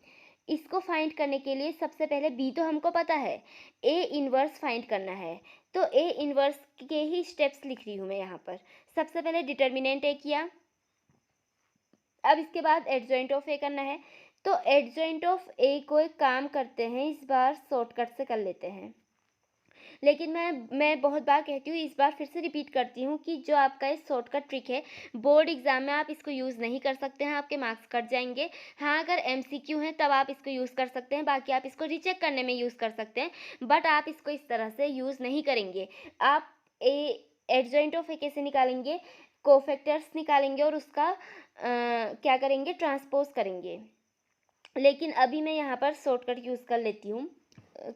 इसको फाइंड करने के लिए सबसे पहले b तो हमको पता है, ए इनवर्स फाइंड करना है, तो ए इनवर्स के ही स्टेप्स लिख रही हूँ मैं यहाँ पर। सबसे पहले डिटर्मिनेंट ए किया, अब इसके बाद एडजॉइंट ऑफ ए करना है, तो एडजॉइंट ऑफ ए को एक काम करते हैं, इस बार शॉर्टकट से कर लेते हैं, लेकिन मैं बहुत बार कहती हूँ, इस बार फिर से रिपीट करती हूँ कि जो आपका ये शॉर्टकट ट्रिक है, बोर्ड एग्जाम में आप इसको यूज़ नहीं कर सकते हैं, आपके मार्क्स कट जाएंगे। हाँ, अगर MCQ है तब आप इसको यूज़ कर सकते हैं, बाकी आप इसको रीचेक करने में यूज़ कर सकते हैं, बट आप इसको इस तरह से यूज़ नहीं करेंगे। आप एडजॉइंट ऑफ ए कैसे निकालेंगे, कोफैक्टर्स निकालेंगे और उसका क्या करेंगे, ट्रांसपोज करेंगे। लेकिन अभी मैं यहाँ पर शॉर्टकट यूज़ कर लेती हूँ,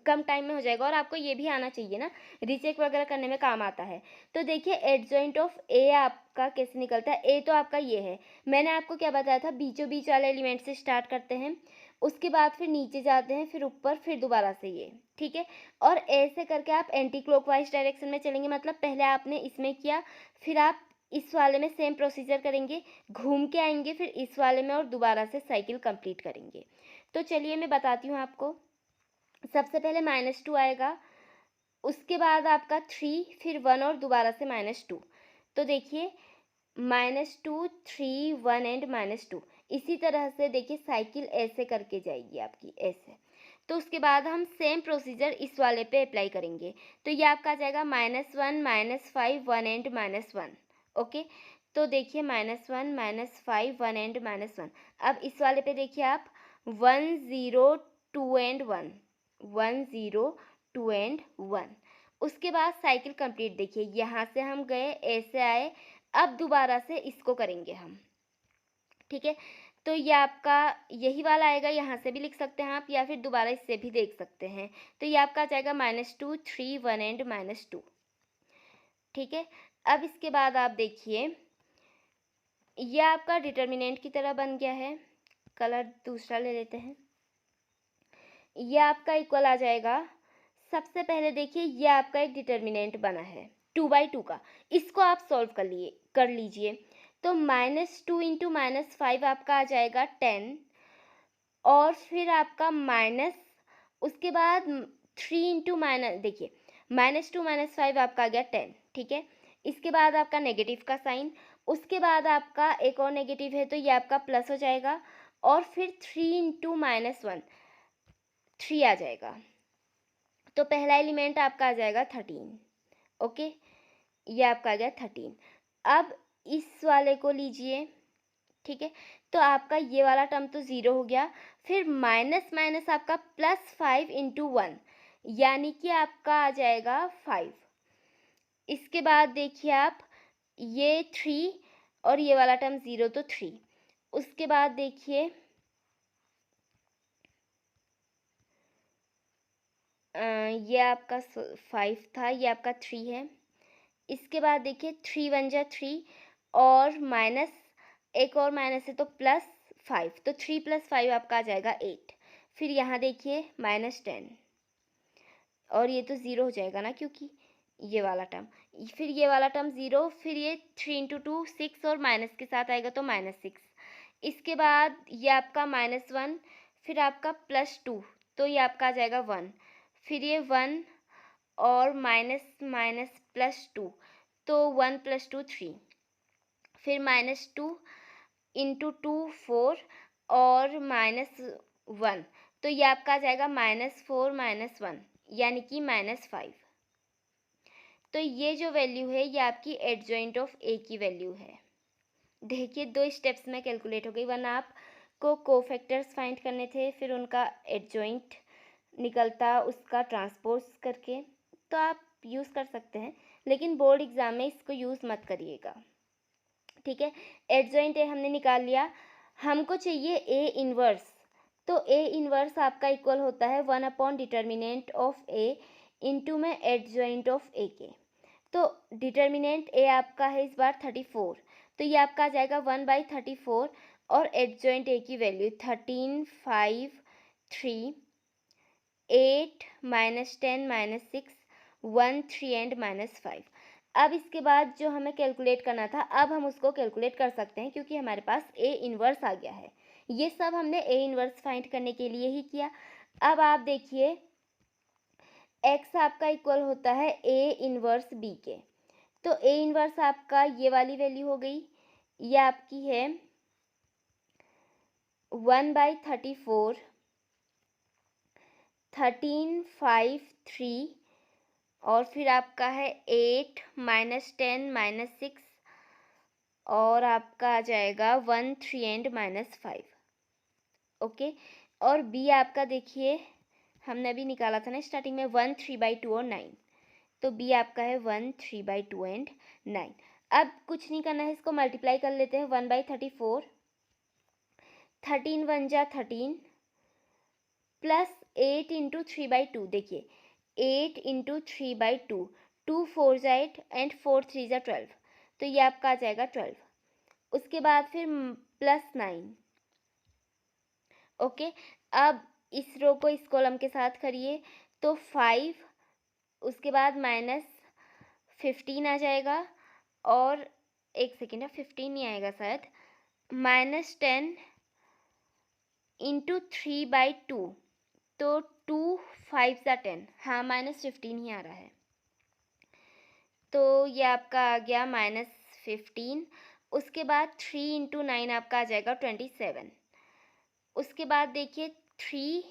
कम टाइम में हो जाएगा, और आपको ये भी आना चाहिए ना, रीचेक वगैरह करने में काम आता है। तो देखिए एडजॉइंट ऑफ ए आपका कैसे निकलता है, ए तो आपका ये है, मैंने आपको क्या बताया था, बीचों बीच वाले एलिमेंट से स्टार्ट करते हैं, उसके बाद फिर नीचे जाते हैं, फिर ऊपर, फिर दोबारा से ये, ठीक है। और ऐसे करके आप एंटी क्लॉकवाइज डायरेक्शन में चलेंगे, मतलब पहले आपने इसमें किया, फिर आप इस वाले में सेम प्रोसीजर करेंगे, घूम के आएंगे, फिर इस वाले में और दोबारा से साइकिल कंप्लीट करेंगे। तो चलिए मैं बताती हूँ आपको। सबसे पहले -2 आएगा, उसके बाद आपका 3, फिर 1 और दोबारा से -2, तो देखिए -2, 3, 1 एंड -2, इसी तरह से देखिए साइकिल ऐसे करके जाएगी आपकी, ऐसे। तो उसके बाद हम सेम प्रोसीजर इस वाले पे अप्लाई करेंगे, तो ये आपका आ जाएगा -1, -5, 1 एंड -1। ओके, तो देखिए -1, -5, 1 एंड -1। अब इस वाले पे देखिए आप 1, 0, 2 एंड 1, 1, 0, 2 एंड 1। उसके बाद साइकिल कंप्लीट, देखिए यहाँ से हम गए, ऐसे आए, अब दोबारा से इसको करेंगे हम, ठीक है। तो ये आपका यही वाला आएगा, यहाँ से भी लिख सकते हैं आप, या फिर दोबारा इससे भी देख सकते हैं। तो ये आपका आ जाएगा -2 3 1 एंड -2। ठीक है, अब इसके बाद आप देखिए ये आपका डिटर्मिनेंट की तरह बन गया है। कलर दूसरा ले लेते हैं। ये आपका इक्वल आ जाएगा, सबसे पहले देखिए ये आपका एक डिटर्मिनेंट बना है 2/2 का, इसको आप सॉल्व कर लीजिए। तो -2 इंटू -5 आपका आ जाएगा 10, और फिर आपका माइनस, उसके बाद 3 इंटू माइनस, देखिए -2 -5 आपका आ गया 10। ठीक है, इसके बाद आपका नेगेटिव का साइन, उसके बाद आपका एक और नेगेटिव है तो ये आपका प्लस हो जाएगा, और फिर 3 इंटू -1 3 आ जाएगा। तो पहला एलिमेंट आपका आ जाएगा 13। ओके, ये आपका आ गया 13। अब इस वाले को लीजिए। ठीक है, तो आपका ये वाला टर्म तो ज़ीरो हो गया, फिर माइनस माइनस आपका +5 इंटू 1, यानी कि आपका आ जाएगा 5। इसके बाद देखिए आप ये 3 और ये वाला टर्म ज़ीरो तो 3। उसके बाद देखिए ये आपका 5 था, ये आपका 3 है। इसके बाद देखिए 3 1 जा 3, और माइनस, एक और माइनस है तो +5, तो 3 + 5 आपका आ जाएगा 8। फिर यहाँ देखिए -10, और ये तो ज़ीरो हो जाएगा ना, क्योंकि ये वाला टर्म, फिर ये वाला टर्म ज़ीरो, फिर ये 3 इंटू 2 6, और माइनस के साथ आएगा तो -6। इसके बाद ये आपका -1, फिर आपका +2, तो ये आपका आ जाएगा 1, फिर ये 1 और माइनस माइनस +2, तो 1 + 2 3, फिर -2 इंटू 2 4, और -1, तो ये आपका आ जाएगा -4 -1, यानी कि -5। तो ये जो वैल्यू है ये आपकी एडजॉइंट ऑफ ए की वैल्यू है। देखिए 2 स्टेप्स में कैलकुलेट हो गई, वरना आपको कोफैक्टर्स फाइंड करने थे, फिर उनका एडजॉइंट निकलता उसका ट्रांसपोज करके, तो आप यूज़ कर सकते हैं, लेकिन बोर्ड एग्ज़ाम में इसको यूज़ मत करिएगा। ठीक है, एडजॉइंट ए हमने निकाल लिया, हमको चाहिए ए इनवर्स। तो ए इनवर्स आपका इक्वल होता है 1 डिटर्मिनेंट ऑफ ए इंटू में एडजॉइंट ऑफ ए के। तो डिटर्मिनेंट ए आपका है इस बार 34, तो ये आपका आ जाएगा 1/34, और एडजॉइंट ए की वैल्यू 13 5 3 8 -10 -6 1 3 एंड -5। अब इसके बाद जो हमें कैलकुलेट करना था, अब हम उसको कैलकुलेट कर सकते हैं, क्योंकि हमारे पास ए इनवर्स आ गया है। ये सब हमने ए इनवर्स फाइंड करने के लिए ही किया। अब आप देखिए एक्स आपका इक्वल होता है ए इनवर्स बी के। तो ए इनवर्स आपका ये वाली वैल्यू हो गई, ये आपकी है 1/34 13 5 3, और फिर आपका है 8 -10 -6, और आपका आ जाएगा 1 3 एंड -5। ओके, और बी आपका देखिए हमने अभी निकाला था ना स्टार्टिंग में 1 3/2 और 9, तो बी आपका है 1 3/2 एंड 9। अब कुछ नहीं करना है, इसको मल्टीप्लाई कर लेते हैं। 1/34, 13 1 जा 13, प्लस 8 इंटू 3/2, देखिए 8 इंटू 3/2, 2 4 जा 8 एंड 4 3 जा 12, तो ये आपका आ जाएगा 12। उसके बाद फिर +9। ओके, अब इस रो को इस कॉलम के साथ करिए, तो 5, उसके बाद -15 आ जाएगा, और एक सेकेंड है, 15 नहीं आएगा शायद, -10 इंटू 3/2, तो 2 5 जा 10, हाँ -15 ही आ रहा है, तो ये आपका आ गया -15। उसके बाद 3 इंटू 9 आपका आ जाएगा 27। उसके बाद देखिए 3,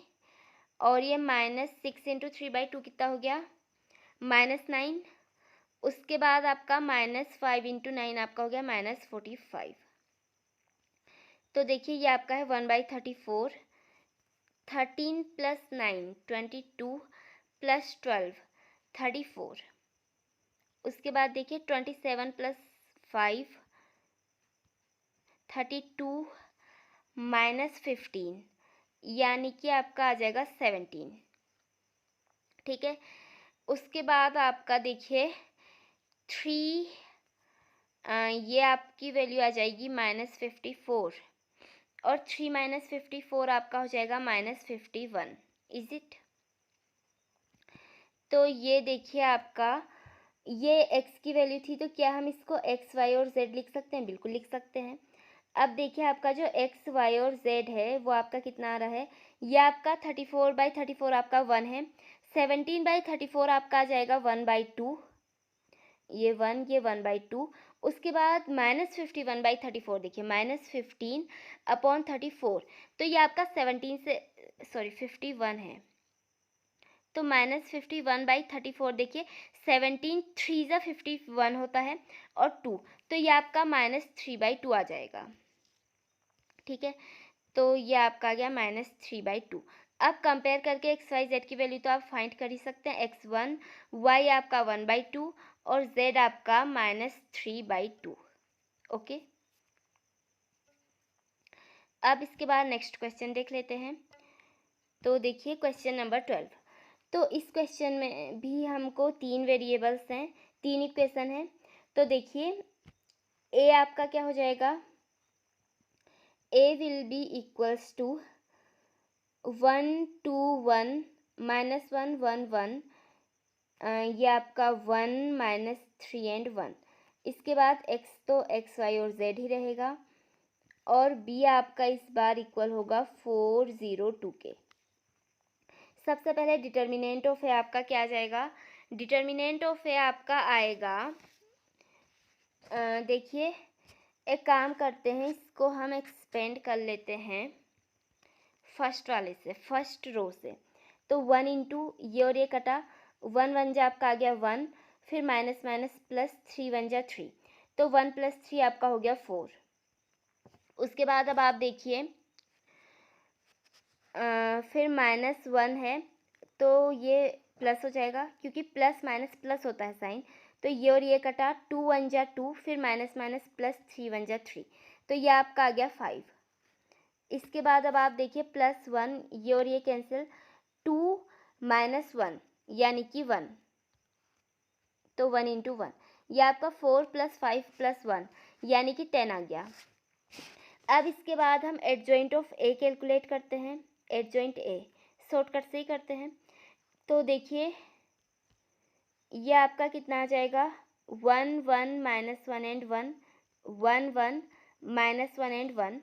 और ये -6 इंटू 3/2 कितना हो गया, -9। उसके बाद आपका -5 इंटू 9 आपका हो गया -45। तो देखिए ये आपका है 1/34, 13 + 9 22 + 12 34। उसके बाद देखिए 27 + 5 32 -15 यानी कि आपका आ जाएगा 17। ठीक है, उसके बाद आपका देखिए 3 ये आपकी वैल्यू आ जाएगी -54 और 3 - 54 आपका हो जाएगा -51। Is it? तो ये देखिए आपका ये x की वैल्यू थी, तो क्या हम इसको x, y और z लिख सकते हैं? बिल्कुल लिख सकते हैं। अब देखिए आपका जो x, y और z है वो आपका कितना आ रहा है? ये आपका 34/34 आपका 1 है। 17/34 आपका आ जाएगा 1/2, ये 1, ये 1/2। उसके बाद -51/34 देखिए -15/34, तो ये आपका 51 है। तो -51/34 देखिए 17 3 ज़ा 51 होता है और 2, तो ये आपका -3/2 आ जाएगा। ठीक है, तो ये आपका आ गया -3/2। अब कंपेयर करके x, y, z की वैल्यू तो आप फाइंड कर ही सकते हैं। x1 y आपका 1/2 और z आपका -3/2। ओके, अब इसके बाद नेक्स्ट क्वेश्चन देख लेते हैं। तो देखिए क्वेश्चन नंबर 12। तो इस क्वेश्चन में भी हमको 3 वेरिएबल्स हैं, 3 इक्वेशन हैं। तो देखिए a आपका क्या हो जाएगा? a will be equals to 1 2 1 -1 1 1, ये आपका 1 - 3 एंड 1। इसके बाद x तो x, y और z ही रहेगा और b आपका इस बार इक्वल होगा 4 0 2 के। सबसे पहले डिटर्मिनेंट ऑफ ए आपका क्या आ जाएगा? डिटर्मिनेंट ऑफ ए आपका आएगा, देखिए एक काम करते हैं, इसको हम एक्सपेंड कर लेते हैं फर्स्ट वाले से, फर्स्ट रो से। तो 1 इंटू ये और ये कटा, 1 1 जा आपका आ गया 1, फिर माइनस माइनस प्लस 3 1 जा 3, तो 1 + 3 आपका हो गया 4। उसके बाद अब आप देखिए फिर -1 है तो ये प्लस हो जाएगा, क्योंकि प्लस माइनस प्लस होता है साइन। तो ये और ये कटा, 2 1 जा 2, फिर माइनस माइनस प्लस 3 1 जा 3, तो ये आपका आ गया 5। इसके बाद अब आप देखिए +1, ये और ये कैंसिल, 2 - 1 यानी कि 1, तो 1 × 1, ये आपका 4 + 5 + 1 यानी कि 10 आ गया। अब इसके बाद हम एडजॉइंट ऑफ ए कैलकुलेट करते हैं। एडजॉइंट ए शॉर्टकट से ही करते हैं। तो देखिए ये आपका कितना आ जाएगा? 1 1 -1 एंड 1, 1 1 -1 एंड 1।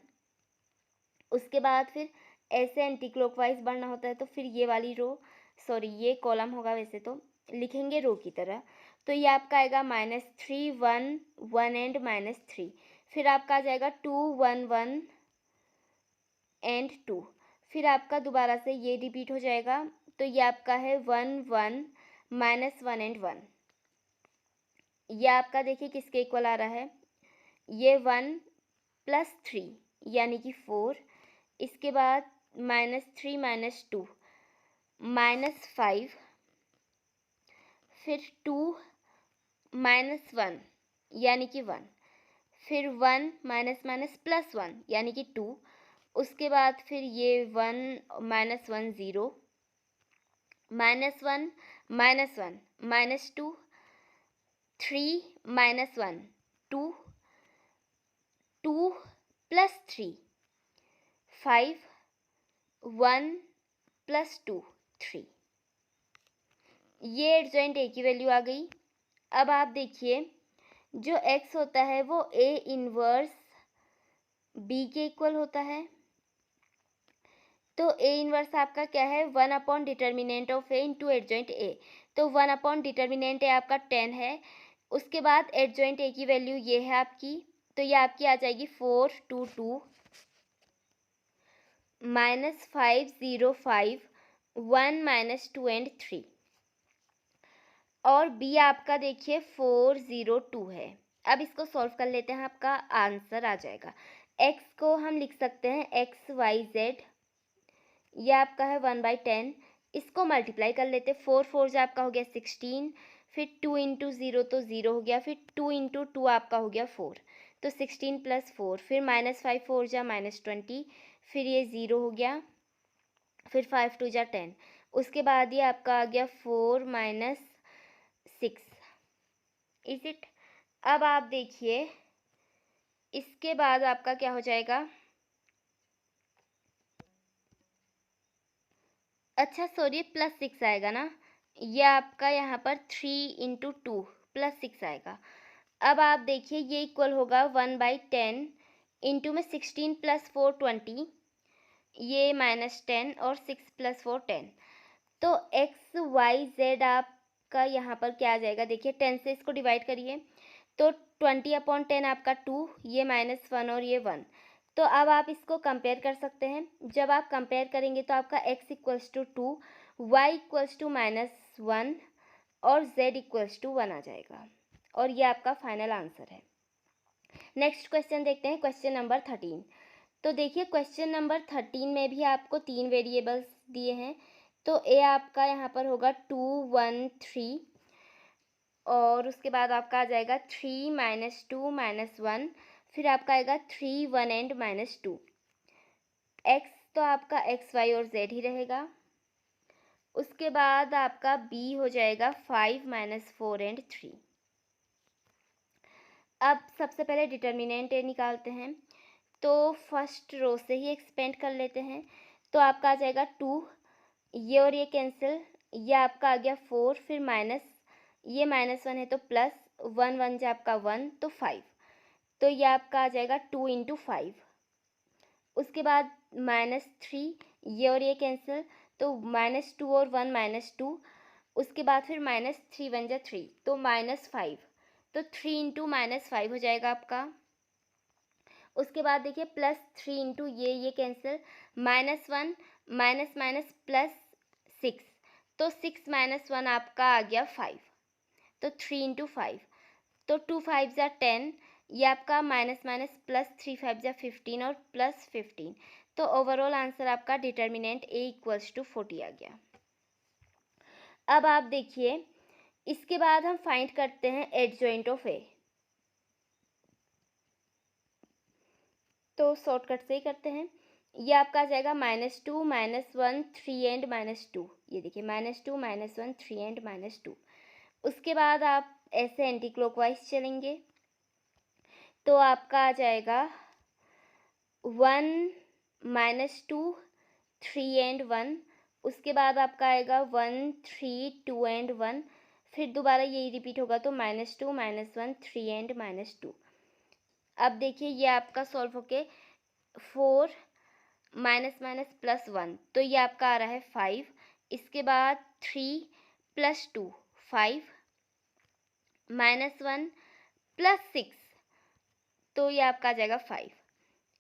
उसके बाद फिर ऐसे एंटी क्लॉकवाइज बढ़ना होता है, तो फिर ये वाली रो, सॉरी ये कॉलम होगा, वैसे तो लिखेंगे रो की तरह। तो ये आपका आएगा -3 1 1 एंड -3, फिर आपका आ जाएगा 2 1 1 एंड 2, फिर आपका दोबारा से ये रिपीट हो जाएगा। तो ये आपका है 1 1 -1 एंड 1। ये आपका देखिए किसके इक्वल आ रहा है? ये 1 + 3 यानी कि 4। इसके बाद -3 - 2 -5, फिर 2 - 1 यानी कि 1, फिर 1 +1 यानी कि 2। उसके बाद फिर ये 1 - 1 0, -1 -1 -2, 3 - 1 2, 2 + 3 5, 1 + 2 3। ये एडजॉइंट ए की वैल्यू आ गई। अब आप देखिए जो x होता है वो a इनवर्स b के इक्वल होता है। तो a इनवर्स आपका क्या है? 1 determinant of a into adjoint a। तो 1 डिटर्मिनेंट a आपका 10 है। उसके बाद एडजॉइंट a की वैल्यू ये है आपकी, तो ये आपकी आ जाएगी 4 2 2 -5 0 5 1 -2 एंड 3। और b आपका देखिए 4 0 2 है। अब इसको सॉल्व कर लेते हैं, आपका आंसर आ जाएगा। x को हम लिख सकते हैं x y z, ये आपका है 1/10। इसको मल्टीप्लाई कर लेते, 4 4 आपका हो गया 16, फिर 2 × 0 तो 0 हो गया, फिर 2 × 2 आपका हो गया 4, तो 16 + 4, फिर -5 4 जा -20, फिर ये 0 हो गया, फिर 5 2 जा 10, उसके बाद ये आपका आ गया 4 - 6। Is it? अब आप देखिए इसके बाद आपका क्या हो जाएगा। अच्छा सॉरी, +6 आएगा ना, ये आपका यहाँ पर 3 × 2 +6 आएगा। अब आप देखिए ये इक्वल होगा 1/10 इंटू में 16 + 4 20, ये -10 और 6 + 4 10। तो XYZ आपका यहाँ पर क्या आ जाएगा, देखिए 10 से इसको डिवाइड करिए तो 20/10 आपका 2, ये -1 और ये 1। तो अब आप इसको कंपेयर कर सकते हैं। जब आप कंपेयर करेंगे तो आपका x = 2, y = -1 और z = 1 आ जाएगा, और ये आपका फाइनल आंसर है। नेक्स्ट क्वेश्चन देखते हैं, क्वेश्चन नंबर 13। तो देखिए क्वेश्चन नंबर 13 में भी आपको 3 वेरिएबल्स दिए हैं। तो ए आपका यहाँ पर होगा 2 1 3, और उसके बाद आपका आ जाएगा 3 - 2 - 1, फिर आपका आएगा 3 1 एंड -2। x तो आपका x y और z ही रहेगा। उसके बाद आपका b हो जाएगा 5 - 4 एंड 3। अब सबसे पहले डिटर्मिनेंट निकालते हैं, तो फर्स्ट रो से ही एक्सपेंड कर लेते हैं। तो आपका आ जाएगा 2, ये और ये कैंसिल, ये आपका आ गया 4, फिर माइनस, ये -1 है तो प्लस, 1 1 जो आपका 1 तो 5, तो ये आपका आ जाएगा 2 × 5। उसके बाद -3, ये और ये कैंसिल, तो -2 और 1 -2। उसके बाद फिर -3 1 जा 3 तो -5, तो 3 × -5 हो जाएगा आपका। उसके बाद देखिए +3 × ये कैंसिल, -1 माइनस प्लस 6, तो 6 - 1 आपका आ गया 5, तो 3 × 5, तो 2 5 जा 10, ये आपका -+3 5 जा 15 और +15, तो ओवरऑल आंसर आपका डिटर्मिनेंट A = 40 आ गया। अब आप देखिए इसके बाद हम फाइंड करते हैं एडजॉइंट ऑफ A। तो शॉर्टकट से ही करते हैं। ये आपका आ जाएगा -2 -1 3 एंड -2, ये देखिए -2 -1 3 एंड -2। उसके बाद आप ऐसे एंटी क्लॉकवाइज चलेंगे तो आपका आ जाएगा 1 -2 3 एंड 1। उसके बाद आपका आएगा 1 3 2 एंड 1, फिर दोबारा यही रिपीट होगा तो -2 -1 3 एंड -2। अब देखिए ये आपका सॉल्व होके 4 -+1, तो ये आपका आ रहा है 5। इसके बाद 3 + 2 5, -1 + 6, तो ये आपका आ जाएगा 5।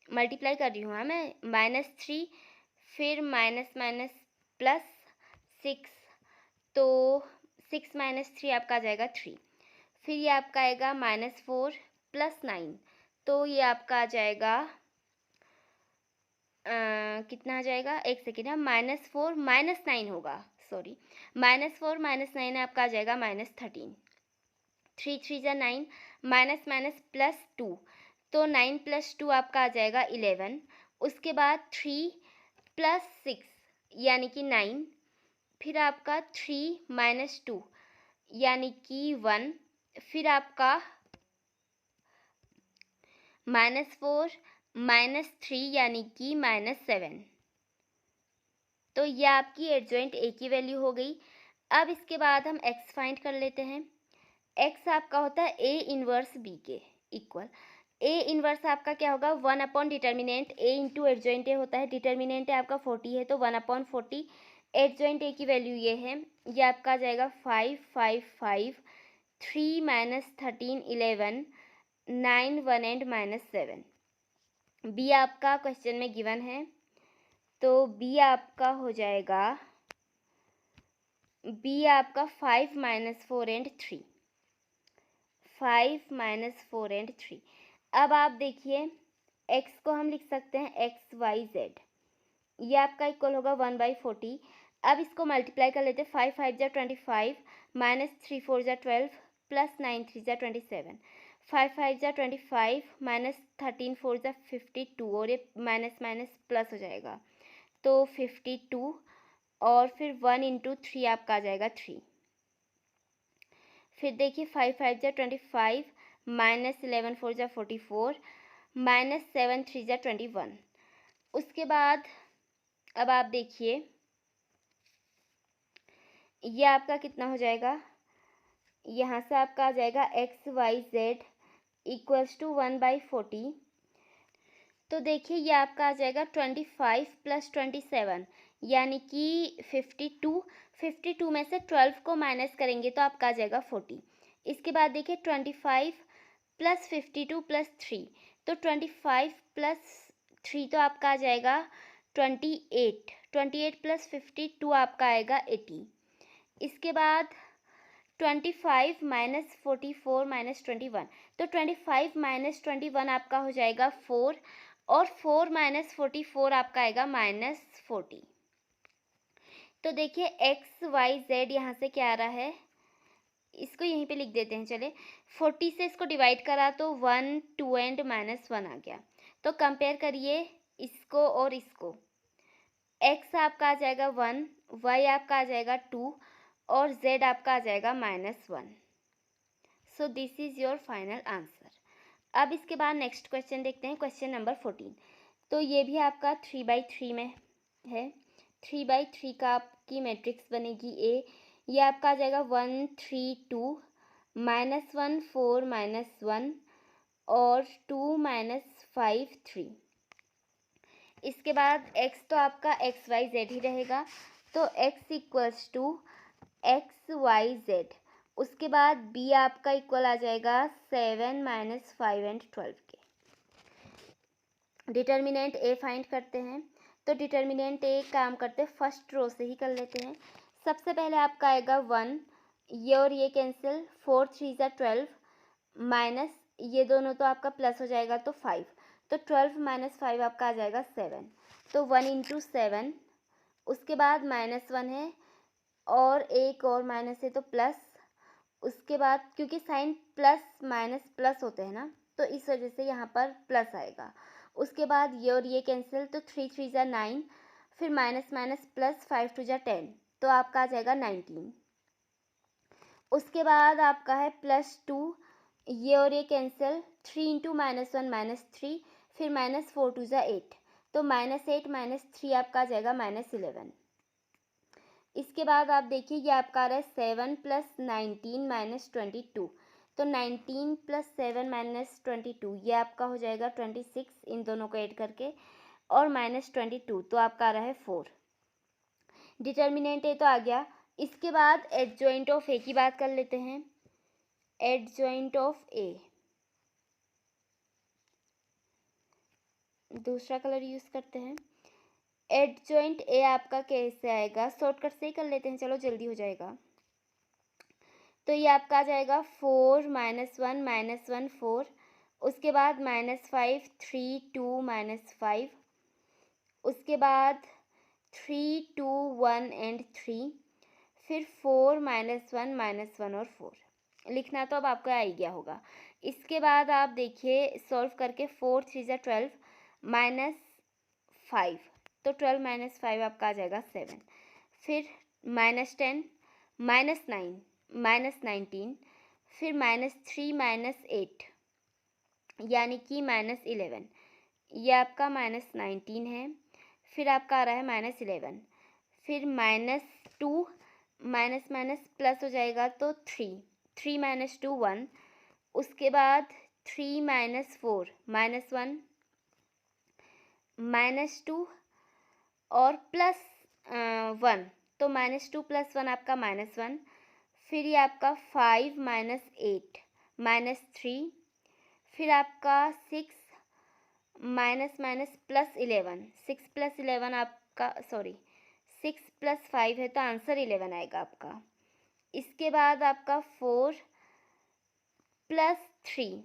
मल्टीप्लाई कर रही हूँ हाँ मैं, -3 फिर +6, तो 6 - 3 आपका आ जाएगा 3, फिर ये आपका आएगा -4 + 9, तो ये आपका आ जाएगा कितना आ जाएगा, एक सेकेंड, है -4 - 9 होगा, सॉरी, -4 - 9 आपका आ जाएगा -13, 3 3 जा 9, +2, तो 9 + 2 आपका आ जाएगा 11। उसके बाद 3 + 6 यानी कि 9, फिर आपका 3 - 2 यानी कि 1, फिर आपका -4 - 3 यानी कि -7, तो ये आपकी एडजॉइंट A की वैल्यू हो गई। अब इसके बाद हम x फाइंड कर लेते हैं। x आपका होता है A इनवर्स B के इक्वल। A इनवर्स आपका क्या होगा, 1 determinant A into adjoint A होता है। डिटर्मिनेंट आपका 40 है तो 1/40, एडजॉइंट A की वैल्यू ये है, ये आपका आ जाएगा 5 5 5, 3 - 13 11, 9 1 एंड -7। B आपका क्वेश्चन में गिवन है, तो B आपका हो जाएगा, B आपका 5 - 4 एंड 3, 5 - 4 एंड 3। अब आप देखिए x को हम लिख सकते हैं XYZ, ये आपका इक्वल होगा 1/40। अब इसको मल्टीप्लाई कर लेते हैं, 5 5 जा 25, -3 4 जा 12, +9 3 जा 27, 5 5 जा 25 माइनस 13 4 जा 52 और ये माइनस माइनस प्लस हो जाएगा तो 52 और फिर 1 इंटू 3 आपका आ जाएगा 3। फिर देखिए 5 5 जा 25 माइनस 11 4 जा 44 माइनस 7 3 जा 21। उसके बाद अब आप देखिए ये आपका कितना हो जाएगा, यहाँ से आपका आ जाएगा x y z equals to 1/40। तो देखिए ये आपका आ जाएगा 25 + 27 यानी कि 52। 52 में से 12 को माइनस करेंगे तो आपका आ जाएगा 40। इसके बाद देखिए 25 + 52 + 3 तो 25 + 3 तो आपका आ जाएगा 28। 28 + 52 आपका आएगा 80। इसके बाद 25 माइनस 44 माइनस 21 तो 25 माइनस 21 आपका हो जाएगा 4 और 4 माइनस 44 आपका आएगा -40। तो देखिए एक्स वाई जेड यहाँ से क्या आ रहा है, इसको यहीं पे लिख देते हैं। चले 40 से इसको डिवाइड करा तो 1 2 एंड -1 आ गया। तो कंपेयर करिए इसको और इसको, एक्स आपका आ जाएगा 1, वाई आपका आ जाएगा 2 और z आपका आ जाएगा -1। So this is your final answer. अब इसके बाद नेक्स्ट क्वेश्चन देखते हैं, क्वेश्चन नंबर 14। तो ये भी आपका 3/3 में है। 3/3 का आपकी मैट्रिक्स बनेगी ए। ये आपका आ जाएगा 1 3 2 -1 4 -1 और 2 -5 3। इसके बाद x तो आपका एक्स वाई जेड ही रहेगा तो x equals to x y z. उसके बाद b आपका इक्वल आ जाएगा 7 - 5 एंड 12 के। डिटर्मिनेंट a फाइंड करते हैं। तो डिटर्मिनेंट a काम करते हैं फर्स्ट रो से ही कर लेते हैं। सबसे पहले आपका आएगा 1, ये और ये कैंसिल, 4 3 जा 12 माइनस ये दोनों तो आपका प्लस हो जाएगा तो 5, तो 12 - 5 आपका आ जाएगा 7। तो 1 इंटू 7। उसके बाद -1 है और एक और माइनस है तो प्लस। उसके बाद क्योंकि साइन प्लस माइनस प्लस होते हैं ना तो इस वजह से यहाँ पर प्लस आएगा। उसके बाद ये और ये कैंसिल तो 3 3 जा 9, फिर माइनस माइनस प्लस 5 2 जा 10 तो आपका आ जाएगा 19। उसके बाद आपका है +2, ये और ये कैंसिल, 3 इंटू -1 -3 फिर -4 2 जा 8 तो -8 -3 आपका आ जाएगा -11। इसके बाद आप देखिए ये आपका आ रहा है 7 + 19 - 22 तो 19 + 7 - 22 ये आपका हो जाएगा 26 इन दोनों को ऐड करके और -22 तो आपका आ रहा है 4। डिटर्मिनेंट ए तो आ गया। इसके बाद एडजॉइंट ऑफ ए की बात कर लेते हैं। एडजॉइंट ऑफ ए दूसरा कलर यूज़ करते हैं। एडजॉइंट ए आपका कैसे आएगा, शॉर्टकट से ही कर लेते हैं, चलो जल्दी हो जाएगा। तो ये आपका आ जाएगा 4 - 1 -1 4, उसके बाद -5 3 2 -5, उसके बाद 3 2 1 एंड 3, फिर 4 -1 -1 और 4। लिखना तो अब आपको आ ही गया होगा। इसके बाद आप देखिए सॉल्व करके 4 3 जा 12 -5 तो 12 - 5 आपका आ जाएगा 7। फिर -10 -9 -19 फिर -3 -8 यानी कि -11। ये आपका -19 है। फिर आपका आ रहा है -11, फिर -2 माइनस माइनस प्लस हो जाएगा तो 3 3 - 2 1। उसके बाद 3 - 4 -1 -2 और +1 तो -2 + 1 आपका -1। फिर ये आपका 5 - 8 -3, फिर आपका 6 +11 6 + 11 आपका 6 + 5 है तो आंसर 11 आएगा आपका। इसके बाद आपका 4 + 3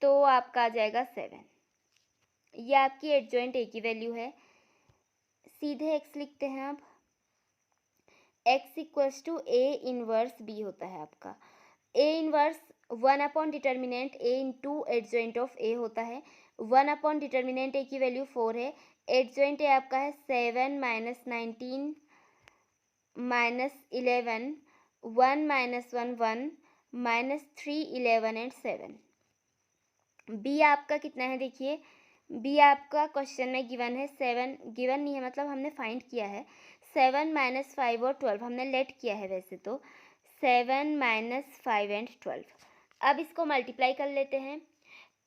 तो आपका आ जाएगा 7। ये आपकी एडजॉइंट ए की वैल्यू है। सीधे x लिखते हैं अब। x = A इनवर्स B होता है आपका। A inverse 1 upon determinant A into adjoint of A होता है। 1 अपॉन डिटर्मिनेंट ए की वैल्यू 4 है, एडजॉइंट ए आपका है 7 minus 19 minus 11, 1 minus 1 1 minus 3 11 and 7। B आपका कितना है देखिए, बी आपका क्वेश्चन में गिवन है 7, गिवन नहीं है मतलब हमने फाइंड किया है 7 माइनस 5 और 12 हमने लेट किया है वैसे तो 7 माइनस 5 एंड 12। अब इसको मल्टीप्लाई कर लेते हैं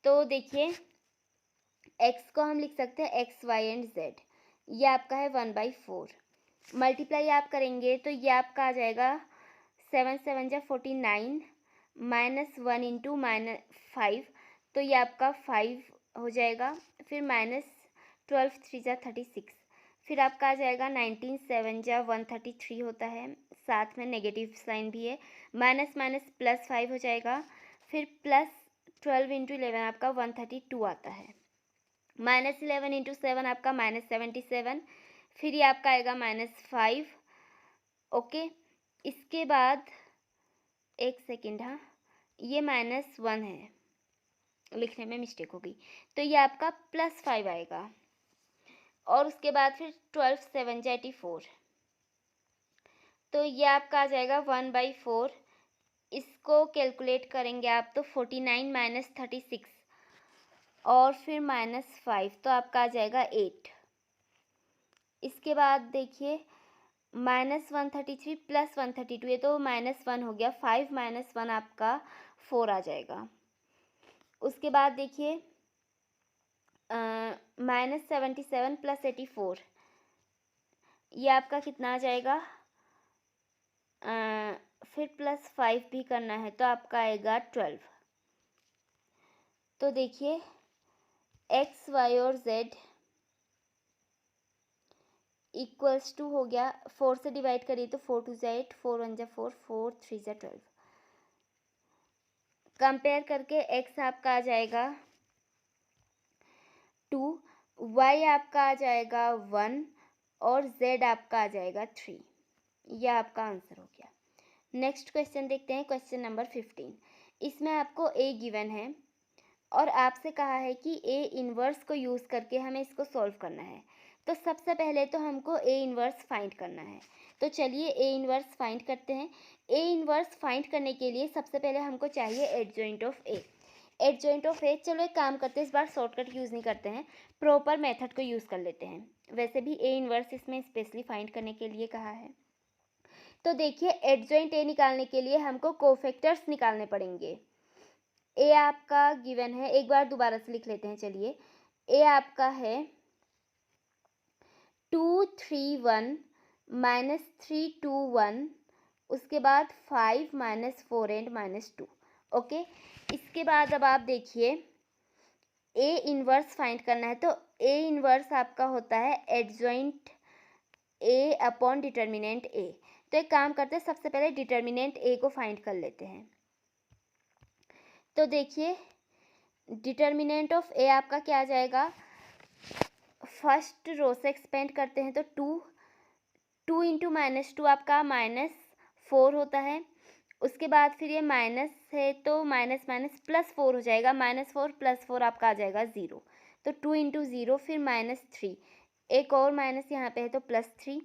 तो देखिए x को हम लिख सकते हैं x y एंड z, ये आपका है 1/4। मल्टीप्लाई आप करेंगे तो ये आपका आ जाएगा 7 7 जा 49 माइनस 1 इंटू माइनस 5, तो ये आपका 5 हो जाएगा। फिर माइनस 12 3 जा 36, फिर आपका आ जाएगा 19 7 जा 133 होता है, साथ में नेगेटिव साइन भी है, माइनस माइनस प्लस 5 हो जाएगा। फिर प्लस 12 इंटू 11 आपका 132 आता है, माइनस 11 इंटू 7 आपका माइनस 77, फिर ये आपका आएगा -5। ओके, इसके बाद एक सेकेंड, हाँ ये -1 है, लिखने में मिस्टेक हो गई, तो ये आपका +5 आएगा। और उसके बाद फिर 12 7 जा 84, तो ये आपका आ जाएगा 1/4। इसको कैलकुलेट करेंगे आप तो 49 माइनस 36 और फिर -5, तो आपका आ जाएगा 8। इसके बाद देखिए -133 + 132, ये तो -1 हो गया, 5 - 1 आपका 4 आ जाएगा। उसके बाद देखिए -77 + 84, ये आपका कितना आ जाएगा, फिर +5 भी करना है तो आपका आएगा 12। तो देखिए x y और z इक्वल्स टू हो गया, 4 से डिवाइड करिए तो 4 2 जा 8, 4 1 जा 4, 4 3 जा 12। कंपेयर करके x आपका आ जाएगा 2, y आपका आ जाएगा 1 और z आपका आ जाएगा 3। यह आपका आंसर हो गया। नेक्स्ट क्वेश्चन देखते हैं, क्वेश्चन नंबर 15। इसमें आपको a गिवन है और आपसे कहा है कि a इन्वर्स को यूज़ करके हमें इसको सॉल्व करना है। तो सबसे पहले तो हमको a इन्वर्स फाइंड करना है, तो चलिए a इन्वर्स फाइंड करते हैं। a इन्वर्स फाइंड करने के लिए सबसे पहले हमको चाहिए adjoint of a। Adjoint of a, चलो एक काम करते हैं, इस बार शॉर्टकट यूज़ नहीं करते हैं, प्रॉपर मेथड को यूज़ कर लेते हैं। वैसे भी a इन्वर्स इसमें स्पेशली फाइंड करने के लिए कहा है। तो देखिए एडजॉइंट a निकालने के लिए हमको कोफैक्टर्स निकालने पड़ेंगे। ए आपका गिवन है, एक बार दोबारा से लिख लेते हैं, चलिए ए आपका है 2 3 1 -3 2 1, उसके बाद 5 -4 एंड -2। ओके, इसके बाद अब आप देखिए ए इन्वर्स फाइंड करना है, तो ए इन्वर्स आपका होता है एडजॉइंट ए अपॉन डिटर्मिनेंट ए। तो एक काम करते हैं, सबसे पहले डिटर्मिनेंट ए को फाइंड कर लेते हैं। तो देखिए डिटर्मिनेंट ऑफ ए आपका क्या आ जाएगा, फर्स्ट रो से एक्सपेंड करते हैं तो 2 इंटू -2 आपका -4 होता है। उसके बाद फिर ये माइनस है तो माइनस माइनस +4 हो जाएगा, -4 + 4 आपका आ जाएगा 0, तो 2 इंटू 0 फिर -3, एक और माइनस यहाँ पे है तो +3।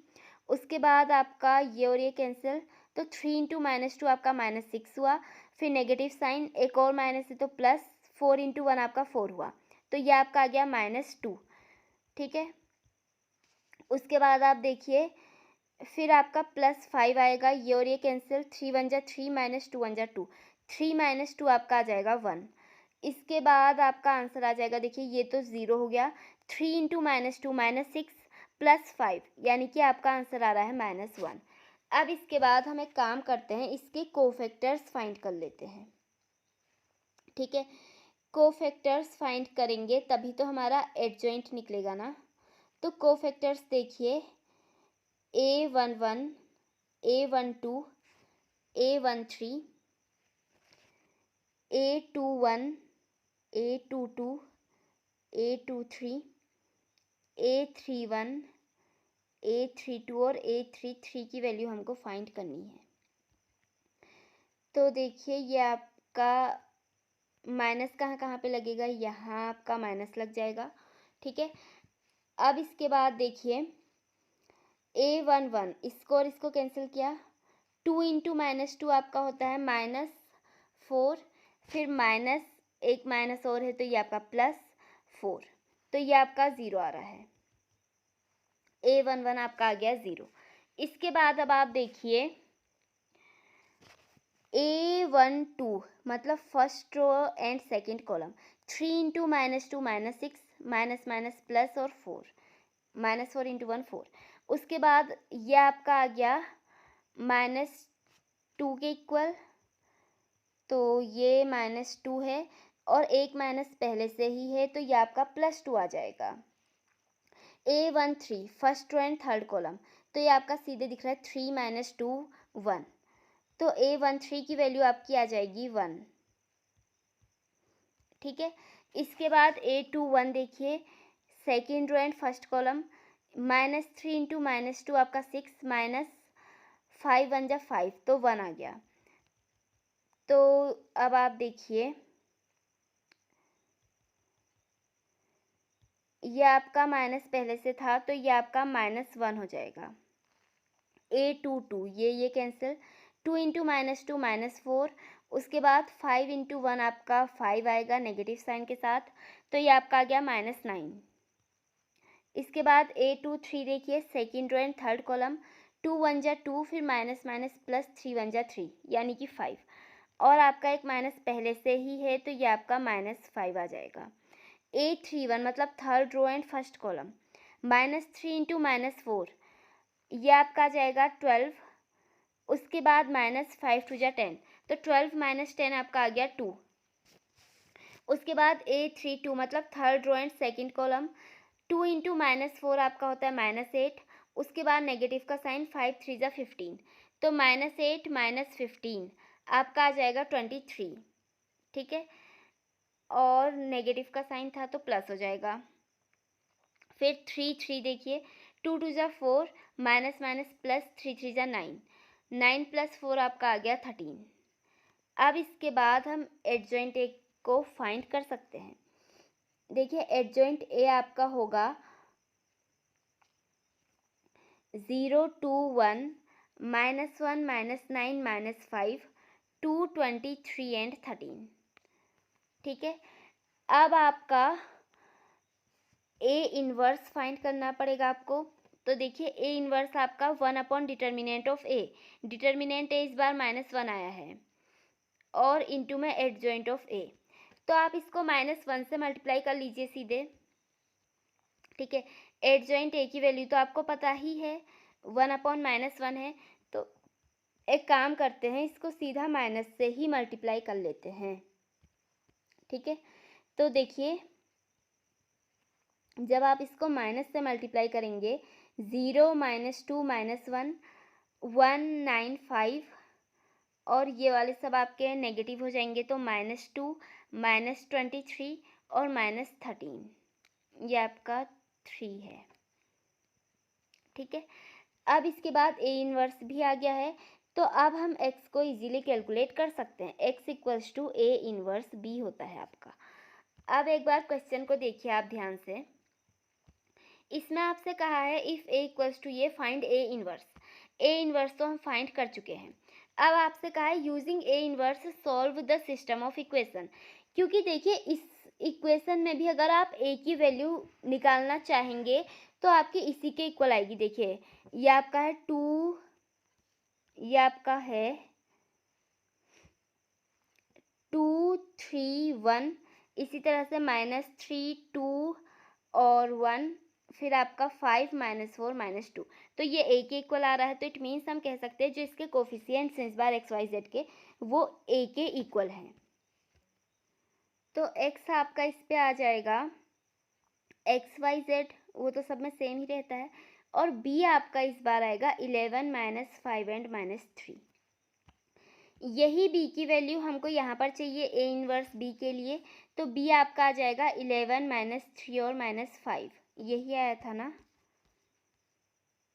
उसके बाद आपका ये और ये कैंसिल, तो 3 इंटू -2 आपका -6 हुआ, फिर नेगेटिव साइन, एक और माइनस है तो +4 इंटू 1 आपका 4 हुआ, तो ये आपका आ गया -2। ठीक है, उसके बाद आप देखिए फिर आपका +5 आएगा, ये और ये कैंसिल, 3 1 जा 3 -2 1 जा 2, 3 -2 आपका आ जाएगा 1। इसके बाद आपका आंसर आ जाएगा, देखिए ये तो 0 हो गया, 3 इंटू -2 -6 +5, यानी कि आपका आंसर आ रहा है -1। अब इसके बाद हम एक काम करते हैं, इसके कोफैक्टर्स फाइंड कर लेते हैं। ठीक है, कोफैक्टर्स फाइंड करेंगे तभी तो हमारा एडजॉइंट निकलेगा ना। तो कोफैक्टर्स देखिए A11 A12 A13 A21 A22 A23 A31 A32 और A33 की वैल्यू हमको फाइंड करनी है। तो देखिए ये आप आपका माइनस कहाँ कहाँ पे लगेगा, यहाँ आपका माइनस लग जाएगा, ठीक है। अब इसके बाद देखिए A11 इसको और इसको कैंसिल किया, 2 इंटू -2 आपका होता है -4, फिर माइनस एक माइनस और है तो ये आपका +4, तो ये आपका 0 आ रहा है। A11 आपका आ गया 0। इसके बाद अब आप देखिए A12 मतलब first row and second column, 3 into -2 -6, minus minus plus और 4, -4 इंटू 1 4। उसके बाद ये आपका आ गया -2 के इक्वल, तो ये -2 है और एक माइनस पहले से ही है तो ये आपका +2 आ जाएगा। A13 first row and third column, तो ये आपका सीधे दिख रहा है 3 - 2 1, तो A13 की वैल्यू आपकी आ जाएगी 1, ठीक है। इसके बाद A21 देखिए second row and first column, -3 into -2 आपका 6, -5 1 जा 5, तो 1 आ गया। तो अब आप देखिए ये आपका माइनस पहले से था तो ये आपका -1 हो जाएगा। A22 ये कैंसिल, 2 इंटू -2 -4, उसके बाद 5 इंटू 1 आपका 5 आएगा नेगेटिव साइन के साथ, तो ये आपका आ गया -9। इसके बाद A23 देखिए second row and third column, 2 1 जा 2, फिर माइनस माइनस प्लस 3 1 जा 3 यानी कि 5, और आपका एक माइनस पहले से ही है तो ये आपका -5 आ जाएगा। A31 मतलब third row and first column, -3 into -4 ये आपका आ जाएगा 12, उसके बाद -5 2 जा 10, तो 12 - 10 आपका आ गया 2। उसके बाद A32 मतलब third row and second column, 2 into -4 आपका होता है -8, उसके बाद नेगेटिव का साइन, 5 3 जा 15, तो -8 - 15 आपका आ जाएगा 23, ठीक है, और नेगेटिव का साइन था तो प्लस हो जाएगा। फिर 3 3 देखिए 2 2 जा 4, माइनस माइनस प्लस 3 3 जा 9, 9 + 4 आपका आ गया 13। अब इसके बाद हम एडजॉइंट ए को फाइंड कर सकते हैं। देखिए एडजॉइंट ए आपका होगा 0 2 1 -1 -9 -5 2 23 एंड 13, ठीक है। अब आपका ए इनवर्स फाइंड करना पड़ेगा आपको, तो देखिए ए इनवर्स आपका 1 डिटर्मिनेंट ऑफ ए, डिटर्मिनेंट ए इस बार -1 आया है और इंटू में एडजॉइंट ऑफ ए, तो आप इसको -1 से मल्टीप्लाई कर लीजिए सीधे, ठीक है। एडजॉइंट ए की वैल्यू तो आपको पता ही है 1/-1 है, तो एक काम करते हैं इसको सीधा माइनस से ही मल्टीप्लाई कर लेते हैं, ठीक है। तो देखिए जब आप इसको माइनस से मल्टीप्लाई करेंगे 0 -2 -1 195 और ये वाले सब आपके नेगेटिव हो जाएंगे, तो -2 -23 और -13, ये आपका 3 है, ठीक है। अब इसके बाद ए इनवर्स भी आ गया है, तो अब हम x को इजीली कैलकुलेट कर सकते हैं, x = A इनवर्स B होता है आपका। अब एक बार क्वेश्चन को देखिए आप ध्यान से, इसमें आपसे कहा है इफ़ A = ये find A inverse, A inverse तो हम फाइंड कर चुके हैं। अब आपसे कहा है using A inverse solve the system of equation, क्योंकि देखिए इस इक्वेशन में भी अगर आप A की वैल्यू निकालना चाहेंगे तो आपके इसी के इक्वल आएगी। देखिए ये आपका है 2, ये आपका है 2 3 1, इसी तरह से -3 2 और 1, फिर आपका 5 -4 -2, तो ये A के इक्वल आ रहा है, तो इट मीन्स हम कह सकते हैं जो इसके कोफिशिएंट्स हैं इस बार x y z के, वो A के इक्वल हैं। तो x आपका इस पे आ जाएगा x y z, वो तो सब में सेम ही रहता है, और b आपका इस बार आएगा 11 -5 एंड -3। यही b की वैल्यू हमको यहाँ पर चाहिए a इनवर्स b के लिए, तो b आपका आ जाएगा 11 -3 और -5, यही आया था ना,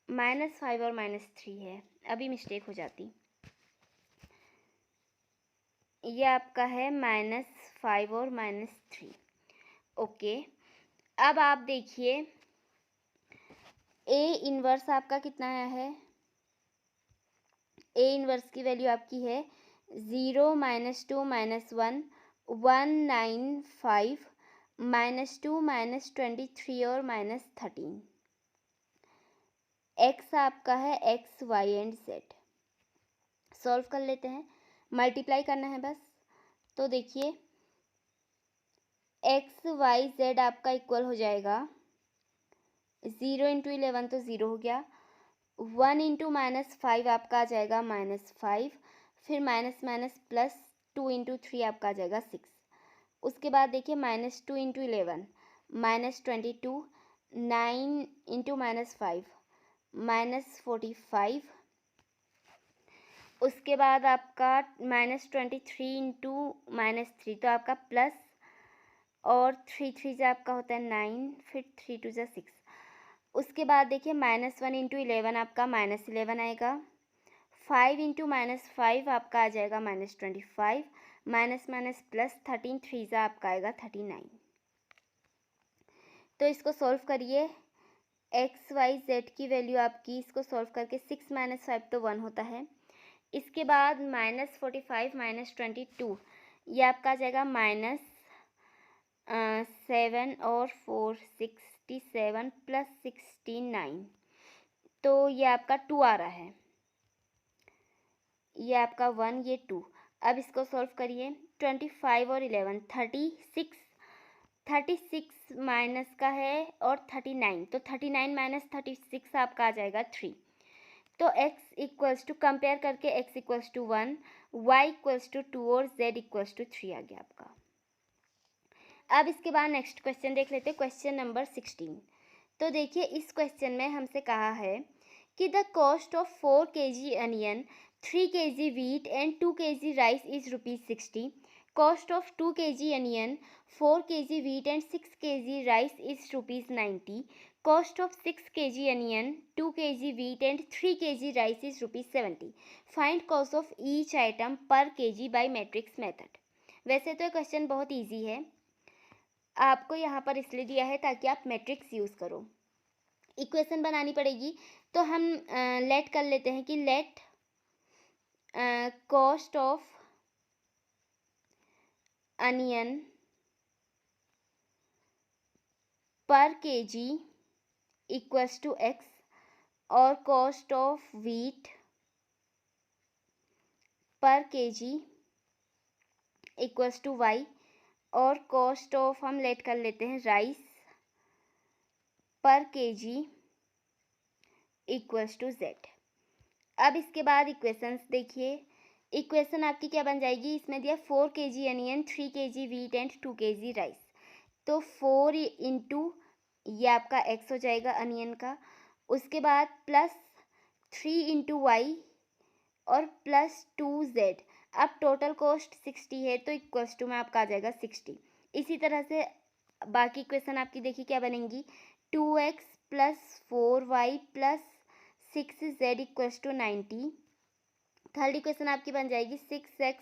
-5 और -3 है, अभी मिस्टेक हो जाती। ये आपका है -5 और -3। ओके, अब आप देखिए ए इनवर्स आपका कितना आया है। ए इनवर्स की वैल्यू आपकी है 0 -2 -1 195 -2 -23 और -13। एक्स आपका है x y and z. Solve कर लेते हैं, मल्टीप्लाई करना है बस। तो देखिए एक्स वाई जेड आपका इक्वल हो जाएगा 0 × 11 तो 0 हो गया, 1 × -5 आपका आ जाएगा -5, फिर माइनस माइनस +2 × 3 आपका आ जाएगा 6। उसके बाद देखिए -2 × 11 -22, 9 × -5 -45। उसके बाद आपका -23 × -3 तो आपका प्लस, और 3 3 से आपका होता है 9, फिर 3 2 6। उसके बाद देखिए -1 × 11 आपका -11 आएगा, 5 × -5 आपका आ जाएगा -25, माइनस माइनस प्लस 13 3 से आपका आएगा 39। तो इसको सॉल्व करिए, एक्स वाई जेड की वैल्यू आपकी इसको सॉल्व करके 6 - 5 तो 1 होता है। इसके बाद -45 -22 ये आपका आ जाएगा -7 और 4 67 + 69, तो ये आपका 2 आ रहा है। ये आपका 1, ये 2। अब इसको सॉल्व करिए, 25 और 11 36 माइनस का है और 39, तो 39 - 36 आपका आ जाएगा 3। तो x इक्वल्स टू, कंपेयर करके x equals to 1, y equals to 2 और z इक्वल्स टू 3 आ गया आपका। अब इसके बाद नेक्स्ट क्वेश्चन देख लेते हैं, क्वेश्चन नंबर 16। तो देखिए इस क्वेश्चन में हमसे कहा है कि the cost of 4 kg onion, 3 kg wheat and 2 kg rice is ₹60. Cost of 2 kg onion, 4 kg wheat and 6 kg rice is ₹90. Cost of 6 kg onion, 2 kg wheat and 3 kg rice is ₹70. Find cost of each item per kg by matrix method. वैसे तो ये question बहुत easy है, आपको यहाँ पर इसलिए दिया है ताकि आप मैट्रिक्स यूज़ करो। इक्वेशन बनानी पड़ेगी, तो हम लेट कर लेते हैं कि लेट कॉस्ट ऑफ अनियन पर केजी इक्वल्स टू एक्स, और कॉस्ट ऑफ व्हीट पर केजी इक्वल्स टू वाई, और कॉस्ट ऑफ हम लेट कर लेते हैं राइस पर केजी इक्वल्स टू जेड। अब इसके बाद इक्वेशंस देखिए, इक्वेशन आपकी क्या बन जाएगी, इसमें दिया 4 kg onion, 3 kg wheat and 2 kg rice. तो 4 इंटू ये आपका x हो जाएगा अनियन का, उसके बाद +3 इंटू वाई और +2 जेड। अब टोटल कॉस्ट 60 है, तो इक्वल्स टू में आपका आ जाएगा 60। इसी तरह से बाकी इक्वेशन आपकी देखिए क्या बनेंगी, 2x + 4y + 6z equals to 90। Third equation आपकी बन जाएगी 6x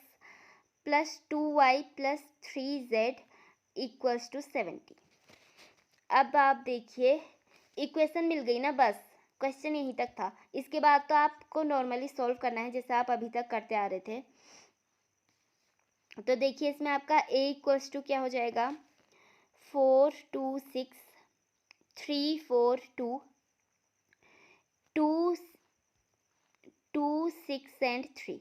+ 2y + 3z equals to 70। अब आप देखिए इक्वेशन मिल गई ना, बस क्वेश्चन यहीं तक था। इसके बाद तो आपको नॉर्मली सॉल्व करना है जैसे आप अभी तक करते आ रहे थे। तो देखिए इसमें आपका a इक्वल्स टू क्या हो जाएगा, 4 2 6 3 4 2 2 2 6 एंड 3।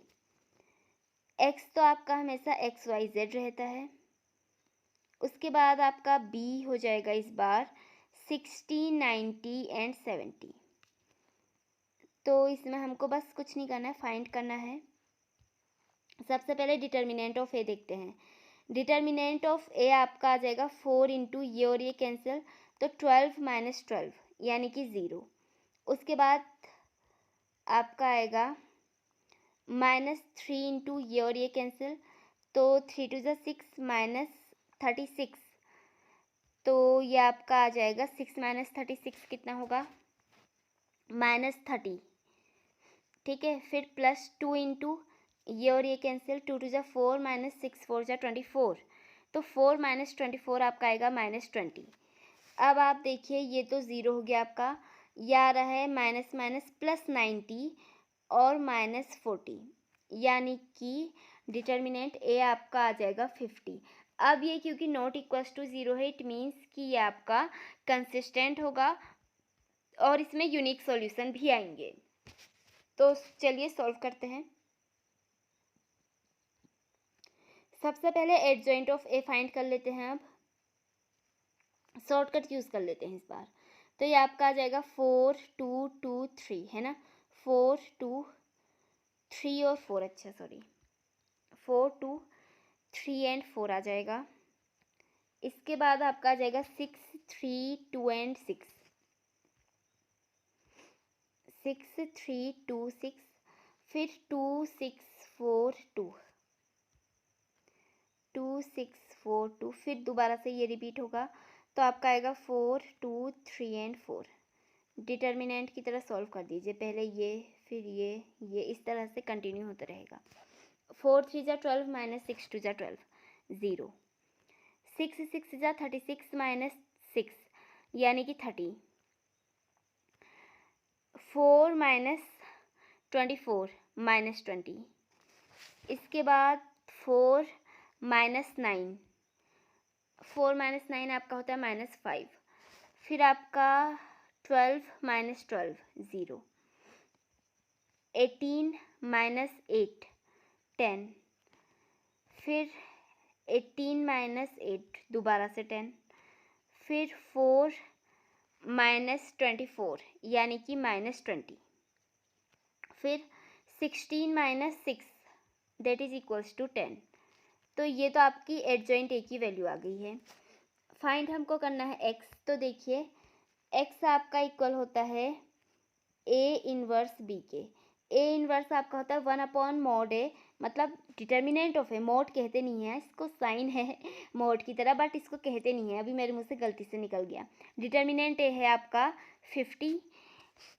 x तो आपका हमेशा x y z रहता है। उसके बाद आपका b हो जाएगा इस बार 60 90 एंड 70। तो इसमें हमको बस कुछ नहीं करना है, फाइंड करना है। सबसे पहले डिटर्मिनेंट ऑफ ए देखते हैं। डिटर्मिनेंट ऑफ ए आपका आ जाएगा 4 इंटू ये और ये कैंसिल, तो 12 - 12 यानी कि 0। उसके बाद आपका आएगा -3 इंटू ये और ये कैंसिल, तो 3 2 6 -36, तो ये आपका आ जाएगा 6 - 36 कितना होगा, -30। ठीक है, फिर +2 इंटू ये और ये कैंसिल, 2 2 जा 4 माइनस 6 4 जा 24, तो 4 माइनस 24 आपका आएगा -20। अब आप देखिए ये तो ज़ीरो हो गया आपका, ये आ रहा है माइनस माइनस प्लस 90 और -40, यानी कि डिटर्मिनेंट ए आपका आ जाएगा 50। अब ये क्योंकि नॉट इक्वल्स टू ज़ीरो है, इट मीन्स कि ये आपका कंसिस्टेंट होगा और इसमें यूनिक सॉल्यूशन भी आएंगे। तो चलिए सॉल्व करते हैं। सबसे पहले एडजॉइंट ऑफ ए फाइंड कर लेते हैं। अब शॉर्टकट यूज़ कर लेते हैं इस बार। तो ये आपका आ जाएगा 4 2 2 3, है ना, 4 2 3 और 4, अच्छा सॉरी 4 2 3 एंड 4 आ जाएगा। इसके बाद आपका आ जाएगा 6 3 2 एंड 6, 6 3 2 6, फिर 2 6 4 2, 2 6 4 2, फिर दोबारा से ये रिपीट होगा, तो आपका आएगा 4 2 3 एंड 4। डिटर्मिनेंट की तरह सॉल्व कर दीजिए, पहले ये फिर ये इस तरह से कंटिन्यू होता रहेगा। 4 3 जा 12 माइनस 6 2 जा 12, 0, 6 6 जा 36 माइनस 6 यानी कि 30, 4 माइनस 24 माइनस 20, इसके बाद 4 माइनस 9, 4 माइनस 9 आपका होता है -5, फिर आपका 12 माइनस 12 0, 18 माइनस 8 10, फिर 18 माइनस 8 दोबारा से 10, फिर 4 माइनस 24 यानी कि -20, फिर 16 minus 6 that is equals to 10। तो ये तो आपकी एडजॉइंट ए की वैल्यू आ गई है। फाइंड हमको करना है एक्स। तो देखिए एक्स आपका इक्वल होता है ए इनवर्स बी के। ए इनवर्स आपका होता है 1/mod ए, मतलब डिटर्मिनेंट ऑफ ए, मोड कहते नहीं है इसको, साइन है मोड की तरह बट इसको कहते नहीं है, अभी मेरे मुंह से गलती से निकल गया। डिटर्मिनेंट ए है आपका 50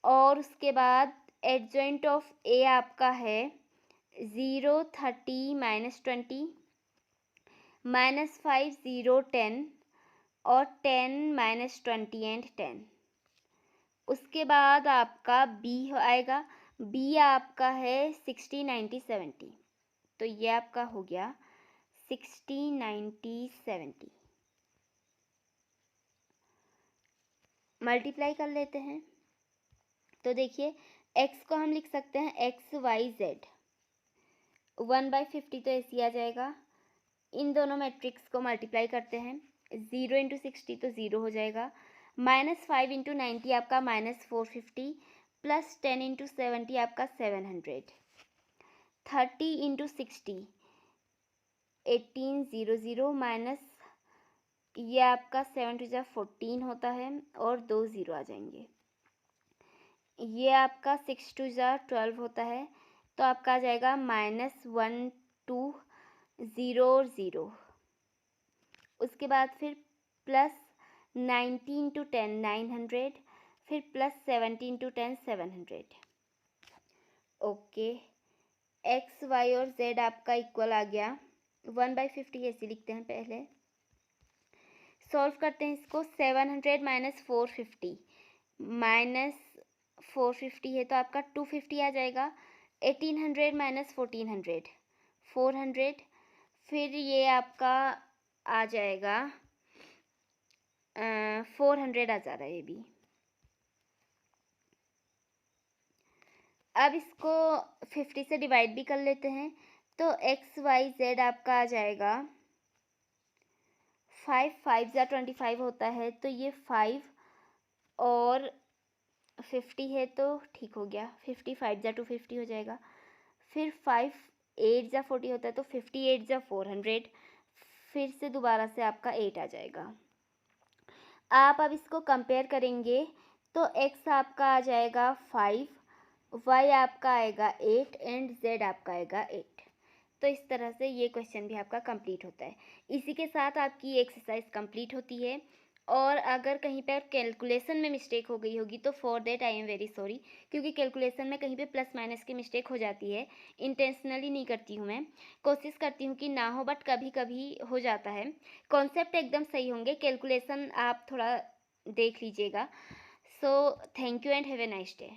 और उसके बाद एडजॉइंट ऑफ ए आपका है 0 30 -20 -5 0 10 और 10 -20 एंड 10। उसके बाद आपका बी आएगा, बी आपका है 60 90 70, तो ये आपका हो गया 60 90 70। मल्टीप्लाई कर लेते हैं। तो देखिए x को हम लिख सकते हैं XYZ, 1/50 तो ऐसे आ जाएगा। इन दोनों मैट्रिक्स को मल्टीप्लाई करते हैं, 0 इंटू 60 तो 0 हो जाएगा, -5 इंटू 90 आपका -450, प्लस 10 इंटू 70 आपका 700, 30 इंटू 60 1800 माइनस ये आपका 7 टू जा 14 होता है और 2 0 आ जाएंगे। ये आपका 6 टू जा 12 होता है, तो आपका आ जाएगा -1 2 0 और 0। उसके बाद फिर प्लस 90 इंटू 10 900, फिर plus 70 into 10 700। Okay, x y और जेड आपका इक्वल आ गया 1/50, ऐसे लिखते हैं। पहले सॉल्व करते हैं इसको। 700 माइनस 450 है तो आपका 250 आ जाएगा। 1800 माइनस 1400 400, फिर ये आपका आ जाएगा 400 आ जा रहा है ये भी। अब इसको 50 से डिवाइड भी कर लेते हैं, तो XYZ आपका आ जाएगा 5 5 जा 25 होता है, तो ये 5 और 50 है तो ठीक हो गया, 55 जा 250 हो जाएगा। फिर 5 8 जा 40 होता है, तो 58 जा 400, फिर से दोबारा से आपका 8 आ जाएगा। आप अब इसको कंपेयर करेंगे तो x आपका आ जाएगा 5, y आपका आएगा 8 एंड z आपका आएगा 8। तो इस तरह से ये क्वेश्चन भी आपका कंप्लीट होता है। इसी के साथ आपकी एक्सरसाइज कंप्लीट होती है। और अगर कहीं पर कैलकुलेशन में मिस्टेक हो गई होगी तो for that I am very sorry, क्योंकि कैलकुलेशन में कहीं पे प्लस माइनस की मिस्टेक हो जाती है। इंटेंशनली नहीं करती हूँ मैं, कोशिश करती हूँ कि ना हो, बट कभी कभी हो जाता है। कॉन्सेप्ट एकदम सही होंगे, कैलकुलेशन आप थोड़ा देख लीजिएगा। So thank you and have a nice day.